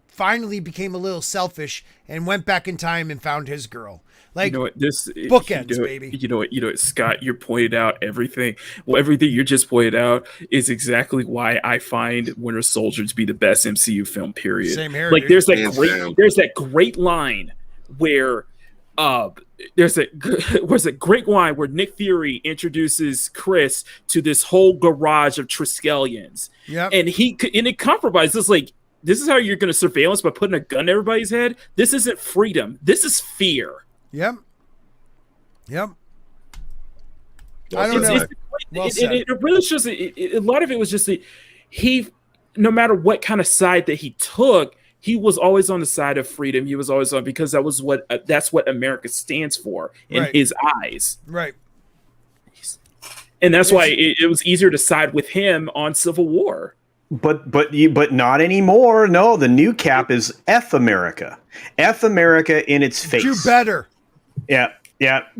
[SPEAKER 1] finally became a little selfish and went back in time and found his girl. Like,
[SPEAKER 5] you know what,
[SPEAKER 1] bookends, baby.
[SPEAKER 5] You know what, Scott, you pointed out everything. Well, everything you just pointed out is exactly why I find Winter Soldier to be the best MCU film, period.
[SPEAKER 1] Same here,
[SPEAKER 5] like,
[SPEAKER 1] dude.
[SPEAKER 5] there's that great line where there's a great line where Nick Fury introduces Chris to this whole garage of Triskelions.
[SPEAKER 1] Yep.
[SPEAKER 5] And it compromises, like, this is how you're going to surveillance by putting a gun to everybody's head? This isn't freedom. This is fear.
[SPEAKER 1] Yep. I don't know.
[SPEAKER 5] It really shows a lot of it was just that he, no matter what kind of side that he took, he was always on the side of freedom. He was always on, because that's what America stands for in his eyes.
[SPEAKER 1] Right.
[SPEAKER 5] And that's why it was easier to side with him on Civil War.
[SPEAKER 2] But not anymore. No, the new cap is F America. F America in its face.
[SPEAKER 1] Do better.
[SPEAKER 2] Yeah.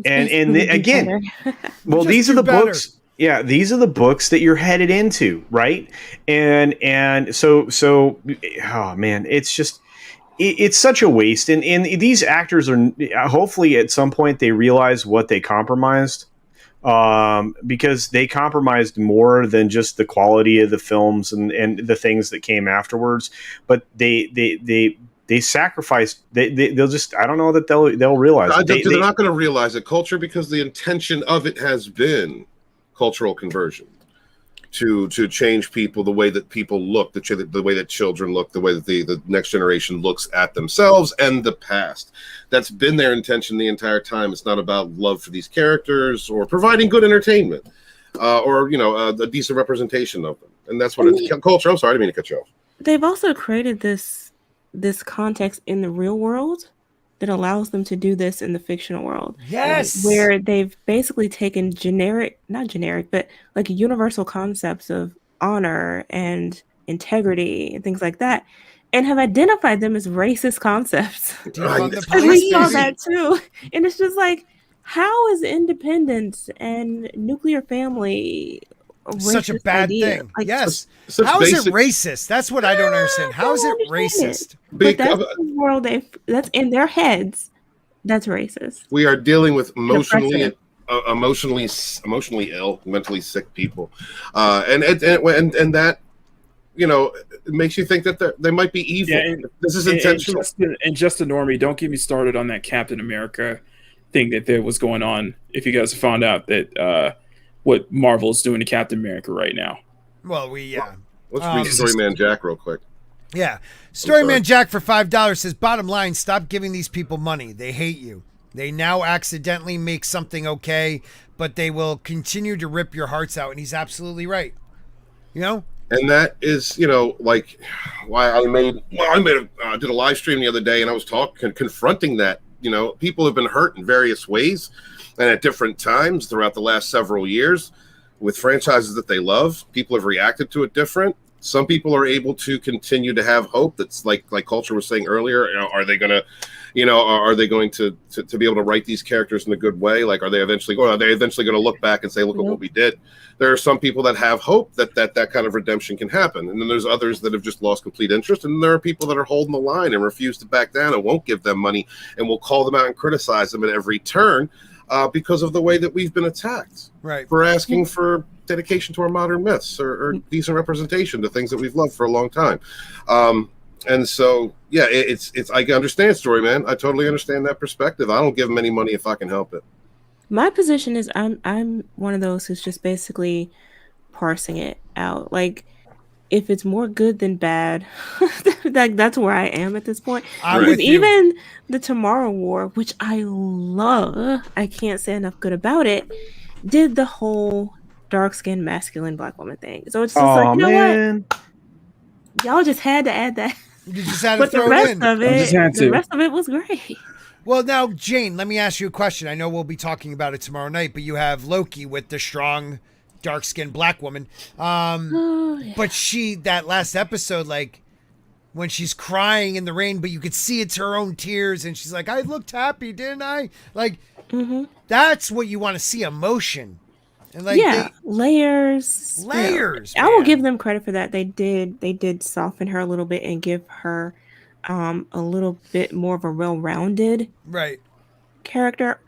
[SPEAKER 2] And again, well, these are the books. Yeah, these are the books that you're headed into, right? And so oh man, it's just it's such a waste. And these actors are, hopefully at some point they realize what they compromised. Because they compromised more than just the quality of the films and the things that came afterwards, but they sacrificed. They'll just, I don't know that they'll realize.
[SPEAKER 3] They're not going to realize it. Culture, because the intention of it has been cultural conversion to change people, the way that people look, the way that children look, the way that the next generation looks at themselves and the past. That's been their intention the entire time. It's not about love for these characters or providing good entertainment or a decent representation of them. And that's what it's culture. I'm sorry, I didn't mean to cut you off.
[SPEAKER 4] They've also created this context in the real world that allows them to do this in the fictional world.
[SPEAKER 1] Yes.
[SPEAKER 4] Where they've basically taken not generic, but like universal concepts of honor and integrity and things like that, and have identified them as racist concepts. We saw that too. And it's just like, how is independence and nuclear family
[SPEAKER 1] such a bad thing?
[SPEAKER 4] Like,
[SPEAKER 1] yes. How is it racist? That's what I don't understand. How is it racist?
[SPEAKER 4] But that's the world that's in their heads. That's racist.
[SPEAKER 3] We are dealing with emotionally ill, mentally sick people, and that, it makes you think that they might be evil.
[SPEAKER 5] Yeah,
[SPEAKER 3] this is intentional.
[SPEAKER 5] And just a normie, don't get me started on that Captain America thing that there was going on. If you guys found out that what Marvel is doing to Captain America right now.
[SPEAKER 1] Well,
[SPEAKER 3] let's read Storyman Jack real quick.
[SPEAKER 1] Yeah. Storyman Jack for $5 says, bottom line, stop giving these people money. They hate you. They now accidentally make something okay, but they will continue to rip your hearts out. And he's absolutely right. You know?
[SPEAKER 3] And that is, like why did a live stream the other day, and I was confronting that. People have been hurt in various ways and at different times throughout the last several years with franchises that they love. People have reacted to it different. Some people are able to continue to have hope. That's like Culture was saying earlier. Are they going to be able to write these characters in a good way? Like, are they eventually going to look back and say, look at what we did? There are some people that have hope that kind of redemption can happen. And then there's others that have just lost complete interest. And there are people that are holding the line and refuse to back down and won't give them money and will call them out and criticize them at every turn because of the way that we've been attacked.
[SPEAKER 1] Right.
[SPEAKER 3] For asking for dedication to our modern myths or decent representation to things that we've loved for a long time. And so, yeah, it's I understand Story, man. I totally understand that perspective. I don't give them any money if I can help it.
[SPEAKER 4] My position is I'm one of those who's just basically parsing it out. Like, if it's more good than bad, that's where I am at this point. Because even the Tomorrow War, which I love, I can't say enough good about it, did the whole dark-skinned masculine black woman thing. So it's just what? Y'all just had to add that.
[SPEAKER 1] You just had to
[SPEAKER 4] but
[SPEAKER 1] throw
[SPEAKER 4] the rest
[SPEAKER 1] it in.
[SPEAKER 4] Of it, the rest of it was great.
[SPEAKER 1] Well, now, Jayne, let me ask you a question. I know we'll be talking about it tomorrow night, but you have Loki with the strong, dark-skinned black woman. But that last episode, like, when she's crying in the rain, but you could see it's her own tears, and she's like, I looked happy, didn't I? Like, that's what you want to see, emotion. And like,
[SPEAKER 4] layers. I will give them credit for that. They did soften her a little bit and give her a little bit more of a well-rounded character.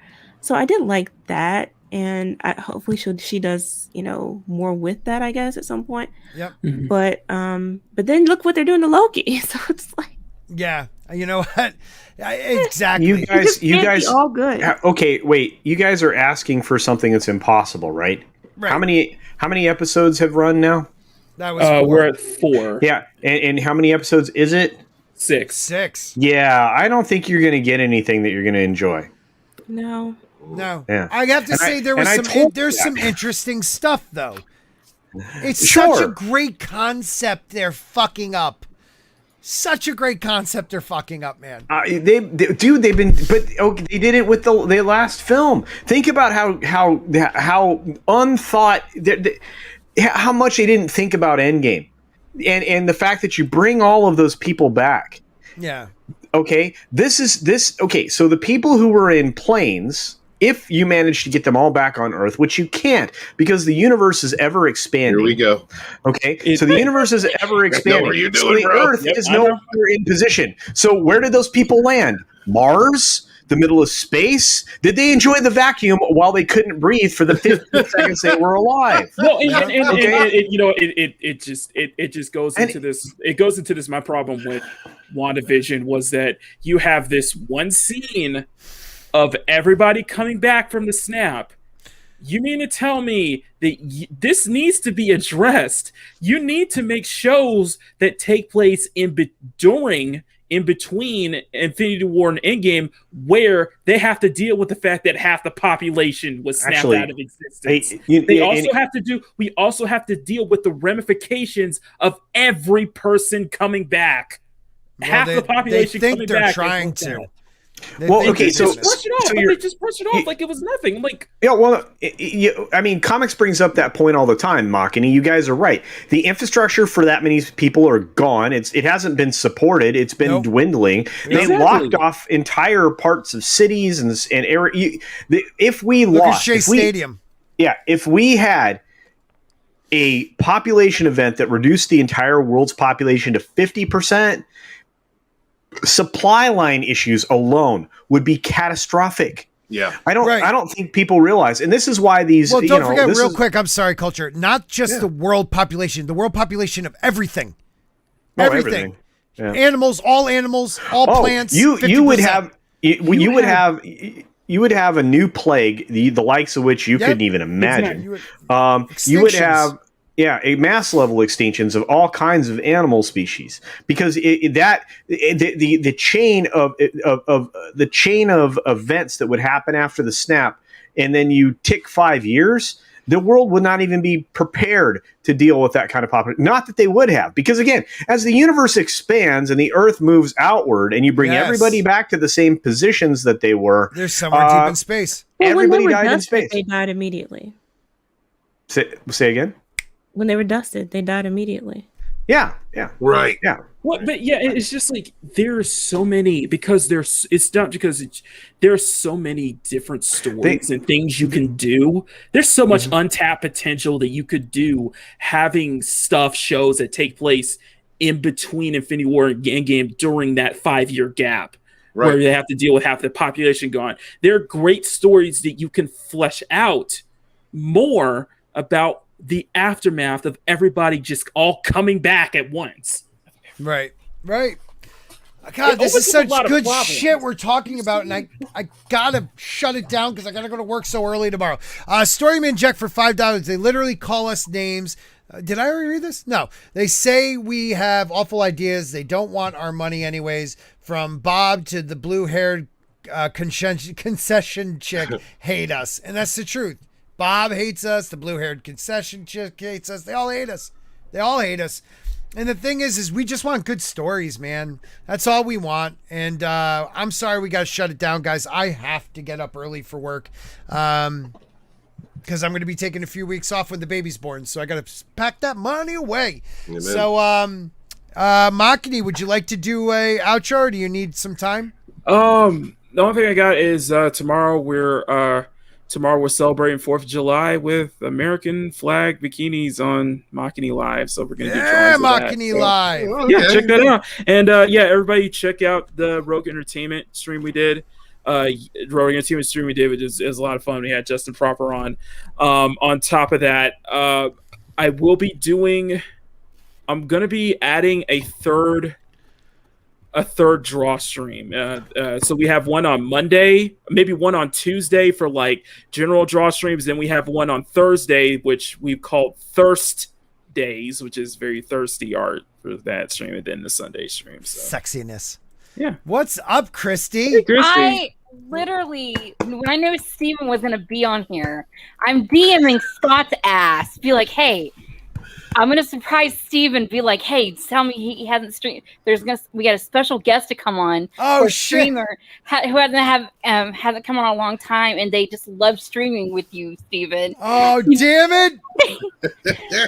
[SPEAKER 4] So I did like that, and hopefully she does more with that, I guess, at some point.
[SPEAKER 1] Yep.
[SPEAKER 4] But then look what they're doing to Loki. So it's like,
[SPEAKER 1] yeah, you know what? Exactly.
[SPEAKER 2] You guys,
[SPEAKER 4] all good.
[SPEAKER 2] Okay, wait. You guys are asking for something that's impossible, right?
[SPEAKER 1] Right.
[SPEAKER 2] How many episodes have run now?
[SPEAKER 1] That was 4.
[SPEAKER 5] We're at 4.
[SPEAKER 2] Yeah, and how many episodes is it?
[SPEAKER 5] 6.
[SPEAKER 2] Yeah, I don't think you're going to get anything that you're going to enjoy.
[SPEAKER 4] No.
[SPEAKER 2] Yeah.
[SPEAKER 1] I have to say there's some interesting stuff though. It's such a great concept they're fucking up. Such a great concept they're fucking up, man.
[SPEAKER 2] They did it with the last film. Think about how unthought, how much they didn't think about Endgame, and the fact that you bring all of those people back.
[SPEAKER 1] Yeah.
[SPEAKER 2] Okay. Okay. So the people who were in planes, if you manage to get them all back on Earth, which you can't because the universe is ever expanding.
[SPEAKER 3] Here we go.
[SPEAKER 2] Okay, so the universe is ever expanding.
[SPEAKER 3] What are you
[SPEAKER 2] So
[SPEAKER 3] doing,
[SPEAKER 2] the
[SPEAKER 3] bro?
[SPEAKER 2] Earth is no longer in position. So where did those people land? Mars? The middle of space? Did they enjoy the vacuum while they couldn't breathe for the 15 seconds they were alive?
[SPEAKER 5] Well, it just goes into this. It goes into this. My problem with WandaVision was that you have this one scene of everybody coming back from the snap. You mean to tell me that this needs to be addressed? You need to make shows that take place in between Infinity War and Endgame, where they have to deal with the fact that half the population was snapped out of existence. We also have to deal with the ramifications of every person coming back. Half the population coming back.
[SPEAKER 1] Trying to.
[SPEAKER 2] Okay, so
[SPEAKER 5] just brush it off. They just brush it off like it was nothing. Like,
[SPEAKER 2] yeah, well, I mean, comics brings up that point all the time, Machini. You guys are right. The infrastructure for that many people are gone. It hasn't been supported. It's been dwindling. They locked off entire parts of cities and area. If we
[SPEAKER 1] Stadium.
[SPEAKER 2] If we had a population event that reduced the entire world's population to 50%. Supply line issues alone would be catastrophic.
[SPEAKER 3] Yeah,
[SPEAKER 2] I don't think people realize, and this is why these.
[SPEAKER 1] Well, don't forget real quick. I'm sorry, Culture. Not just the world population. The world population of everything. Everything.
[SPEAKER 2] Yeah.
[SPEAKER 1] Animals, all plants.
[SPEAKER 2] You would have a new plague, the likes of which you couldn't even imagine. You would have. Yeah, a mass level extinctions of all kinds of animal species, because the chain of events that would happen after the snap, and then you tick 5 years. the world would not even be prepared to deal with that kind of population. Not that they would have, because again, as the universe expands and the Earth moves outward, and you bring everybody back to the same positions that they were,
[SPEAKER 1] they're somewhere deep in space.
[SPEAKER 4] Well,
[SPEAKER 2] everybody
[SPEAKER 4] when they were
[SPEAKER 2] died in
[SPEAKER 4] dusted,
[SPEAKER 2] space.
[SPEAKER 4] they died immediately.
[SPEAKER 2] Say again.
[SPEAKER 4] When they were dusted, they died immediately.
[SPEAKER 2] Yeah.
[SPEAKER 3] Right.
[SPEAKER 2] Yeah.
[SPEAKER 5] What? But yeah, it's just like there's so many because it's not because there's so many different stories and things you can do. There's so much untapped potential that you could do having shows that take place in between Infinity War and Endgame during that 5-year gap. Right. Where they have to deal with half the population gone. There are great stories that you can flesh out more about the aftermath of everybody just all coming back at once.
[SPEAKER 1] Right. God, this is such good shit we're talking about, and I gotta shut it down because I gotta go to work so early tomorrow. Storyman Jack for $5. They literally call us names. Did I already read this? No. They say we have awful ideas. They don't want our money anyways. From Bob to the blue-haired concession chick hate us, and that's the truth. Bob hates us. The blue-haired concession chick hates us. They all hate us. And the thing is we just want good stories, man. That's all we want. And I'm sorry we got to shut it down, guys. I have to get up early for work because I'm going to be taking a few weeks off when the baby's born. So I got to pack that money away. Amen. So, Makini, would you like to do a outro, or do you need some time?
[SPEAKER 5] The only thing I got is tomorrow we're celebrating 4th of July with American flag bikinis on Makini Live. So we're going to do drawings
[SPEAKER 1] Makini Live.
[SPEAKER 5] Yeah, check that out. And everybody check out the Rogue Entertainment stream we did. Rogue Entertainment stream we did, which is a lot of fun. We had Justin Proper on. On top of that, I'm going to be adding a third draw stream. So we have one on Monday, maybe one on Tuesday for like general draw streams. Then we have one on Thursday, which we've called Thirst Days, which is very thirsty art for that stream. And then the Sunday stream. So.
[SPEAKER 1] Sexiness.
[SPEAKER 5] Yeah.
[SPEAKER 1] What's up, Christy?
[SPEAKER 5] Hey, Christy.
[SPEAKER 14] I literally, when I knew Steven was going to be on here, I'm DMing Scott's ass. Be like, hey, I'm gonna surprise Steven, be like, "Hey, tell me he hasn't streamed. We got a special guest to come on.
[SPEAKER 1] Oh,
[SPEAKER 14] streamer who hasn't come on a long time, and they just love streaming with you, Steven."
[SPEAKER 1] Oh, damn it!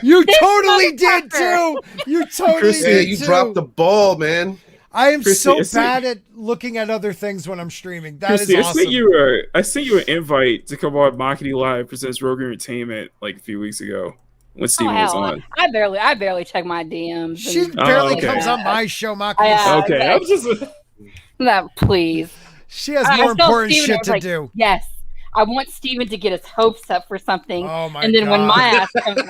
[SPEAKER 1] You totally did too. You totally did
[SPEAKER 3] you
[SPEAKER 1] too.
[SPEAKER 3] dropped the ball, man.
[SPEAKER 1] I am so bad at looking at other things when I'm streaming. That
[SPEAKER 5] Christy,
[SPEAKER 1] is awesome.
[SPEAKER 5] I sent you an invite to come on Makini Live presents Rogue Entertainment like a few weeks ago. When Steven was on.
[SPEAKER 14] I barely check my DMs.
[SPEAKER 1] She barely comes on my show, Maki.
[SPEAKER 5] Okay, I'm just
[SPEAKER 14] no, please.
[SPEAKER 1] She has more important shit to do.
[SPEAKER 14] Yes, I want Steven to get his hopes up for something.
[SPEAKER 1] Oh my
[SPEAKER 14] and then
[SPEAKER 1] God.
[SPEAKER 14] when my ass comes on,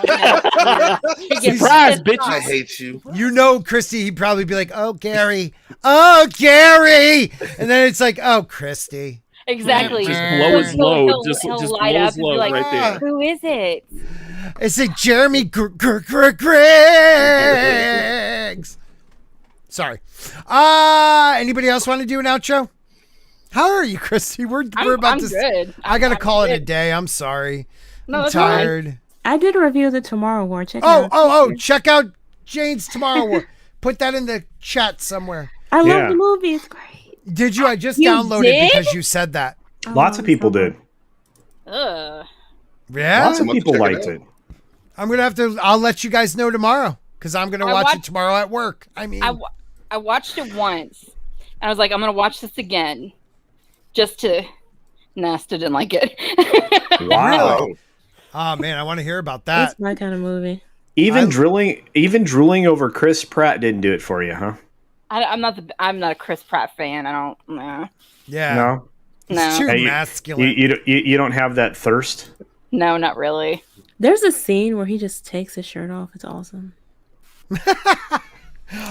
[SPEAKER 14] he gets
[SPEAKER 5] surprise,
[SPEAKER 14] pissed
[SPEAKER 5] bitches.
[SPEAKER 14] off.
[SPEAKER 3] I hate you.
[SPEAKER 1] You know, Christy, he'd probably be like, "Oh, Gary, oh, Gary," and then it's like, "Oh, Christy."
[SPEAKER 14] Exactly.
[SPEAKER 5] Just blow his load. Just
[SPEAKER 14] he'll
[SPEAKER 5] blow
[SPEAKER 14] light up
[SPEAKER 5] his
[SPEAKER 14] and be
[SPEAKER 5] load
[SPEAKER 14] like,
[SPEAKER 5] right there.
[SPEAKER 14] Who is it?
[SPEAKER 1] It's like Jeremy Griggs. Sorry. Anybody else want to do an outro? How are you, Christy? We're about
[SPEAKER 14] I'm
[SPEAKER 1] to.
[SPEAKER 14] good.
[SPEAKER 1] I gotta call it a
[SPEAKER 14] good.
[SPEAKER 1] day. I'm sorry.
[SPEAKER 14] No,
[SPEAKER 1] I'm
[SPEAKER 14] that's
[SPEAKER 1] tired.
[SPEAKER 14] fine.
[SPEAKER 4] I did a review of the Tomorrow War. Check it out.
[SPEAKER 1] Oh! Check out Jayne's Tomorrow War. Put that in the chat somewhere.
[SPEAKER 4] I love the movie. It's great.
[SPEAKER 1] Did you? I just
[SPEAKER 14] You
[SPEAKER 1] downloaded
[SPEAKER 14] did?
[SPEAKER 1] because you said that.
[SPEAKER 2] Lots of people did.
[SPEAKER 14] Ugh.
[SPEAKER 1] Yeah.
[SPEAKER 2] Lots of people liked it.
[SPEAKER 1] I'm gonna have to. I'll let you guys know tomorrow because I'm gonna watch it tomorrow at work. I mean,
[SPEAKER 14] I watched it once, and I was like, I'm gonna watch this again, just to. Nah, still didn't like it.
[SPEAKER 2] Wow.
[SPEAKER 1] Really? Oh man, I want to hear about that.
[SPEAKER 4] That's my kind of movie.
[SPEAKER 2] Even drooling over Chris Pratt didn't do it for you, huh?
[SPEAKER 14] I'm not a Chris Pratt fan. I don't. Nah.
[SPEAKER 1] Yeah.
[SPEAKER 2] No.
[SPEAKER 1] It's too
[SPEAKER 2] Hey,
[SPEAKER 1] masculine.
[SPEAKER 2] You don't have that thirst.
[SPEAKER 14] No, not really.
[SPEAKER 4] There's a scene where he just takes his shirt off. It's awesome.
[SPEAKER 1] All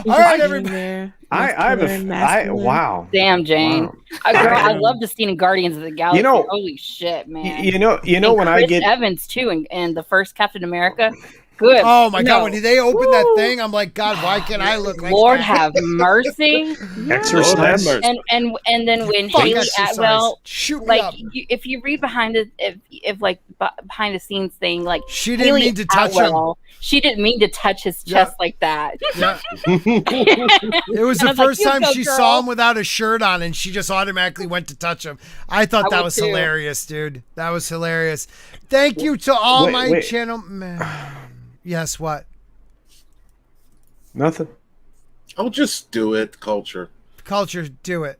[SPEAKER 1] right, everybody.
[SPEAKER 2] Wow.
[SPEAKER 14] Damn, Jayne.
[SPEAKER 2] Wow.
[SPEAKER 14] Girl, I love the scene in Guardians of the Galaxy.
[SPEAKER 2] You know-
[SPEAKER 14] Holy shit, man.
[SPEAKER 2] You know
[SPEAKER 14] And
[SPEAKER 2] when I
[SPEAKER 14] Chris
[SPEAKER 2] get
[SPEAKER 14] Evans too, and the first Captain America. good.
[SPEAKER 1] Oh my God! When they opened that thing, I'm like, God, why can't I look like
[SPEAKER 14] Lord
[SPEAKER 1] that?
[SPEAKER 14] have mercy.
[SPEAKER 2] Exercise.
[SPEAKER 14] And then when
[SPEAKER 1] Fuck
[SPEAKER 14] Haley
[SPEAKER 1] exercise.
[SPEAKER 14] Atwell,
[SPEAKER 1] Shoot me
[SPEAKER 14] like
[SPEAKER 1] up.
[SPEAKER 14] if you read behind the if like behind the scenes thing, like
[SPEAKER 1] She didn't
[SPEAKER 14] Haley
[SPEAKER 1] mean to touch him.
[SPEAKER 14] Atwell, she didn't mean to touch his chest like that.
[SPEAKER 1] Yeah. It was the
[SPEAKER 14] And I was
[SPEAKER 1] first
[SPEAKER 14] like,
[SPEAKER 1] time
[SPEAKER 14] "You go,
[SPEAKER 1] she
[SPEAKER 14] girl."
[SPEAKER 1] saw him without a shirt on, and she just automatically went to touch him. I thought
[SPEAKER 14] I
[SPEAKER 1] that
[SPEAKER 14] would
[SPEAKER 1] was
[SPEAKER 14] too.
[SPEAKER 1] hilarious, dude. That was hilarious. Thank you to all
[SPEAKER 2] Wait,
[SPEAKER 1] my
[SPEAKER 2] wait.
[SPEAKER 1] channel. Man. Yes, what?
[SPEAKER 2] Nothing.
[SPEAKER 3] I'll just do it. Culture.
[SPEAKER 1] Culture, do it.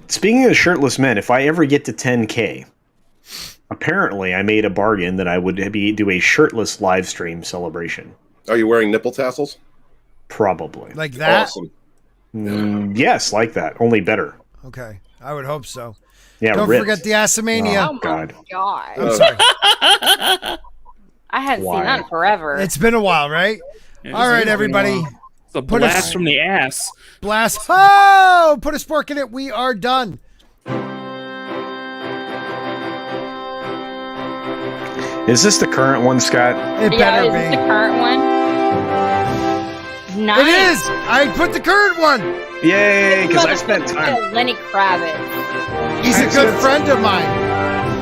[SPEAKER 2] Speaking of shirtless men, if I ever get to 10K, apparently I made a bargain that I would do a shirtless live stream celebration.
[SPEAKER 3] Are you wearing nipple tassels?
[SPEAKER 2] Probably.
[SPEAKER 1] Like that?
[SPEAKER 3] Awesome.
[SPEAKER 2] Yes, like that. Only better.
[SPEAKER 1] Okay, I would hope so.
[SPEAKER 2] Yeah,
[SPEAKER 1] Don't
[SPEAKER 2] ripped.
[SPEAKER 1] forget the Assamania.
[SPEAKER 2] Oh, God.
[SPEAKER 14] God.
[SPEAKER 1] I'm sorry.
[SPEAKER 14] I hadn't
[SPEAKER 2] Why?
[SPEAKER 14] seen that in forever.
[SPEAKER 1] It's been a while, right?
[SPEAKER 5] Yeah,
[SPEAKER 1] All right,
[SPEAKER 5] it's
[SPEAKER 1] everybody.
[SPEAKER 5] It's a
[SPEAKER 1] Put
[SPEAKER 5] blast from the ass.
[SPEAKER 1] Blast. Oh, put a spork in it. We are done.
[SPEAKER 2] Is this the current one, Scott?
[SPEAKER 1] It
[SPEAKER 14] yeah,
[SPEAKER 1] better
[SPEAKER 14] is this the
[SPEAKER 1] be.
[SPEAKER 14] current one? Nice.
[SPEAKER 1] It is. I put the current one.
[SPEAKER 2] Yay, because I spent time.
[SPEAKER 14] Lenny Kravitz.
[SPEAKER 1] He's a good friend of mine.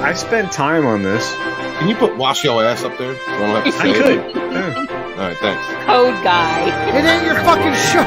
[SPEAKER 2] I spent time on this.
[SPEAKER 3] Can you put wash your ass up there? You don't have to
[SPEAKER 2] I
[SPEAKER 3] say
[SPEAKER 2] could.
[SPEAKER 3] it.
[SPEAKER 2] Yeah.
[SPEAKER 3] All right, thanks.
[SPEAKER 14] Code Guy.
[SPEAKER 1] It ain't your fucking show.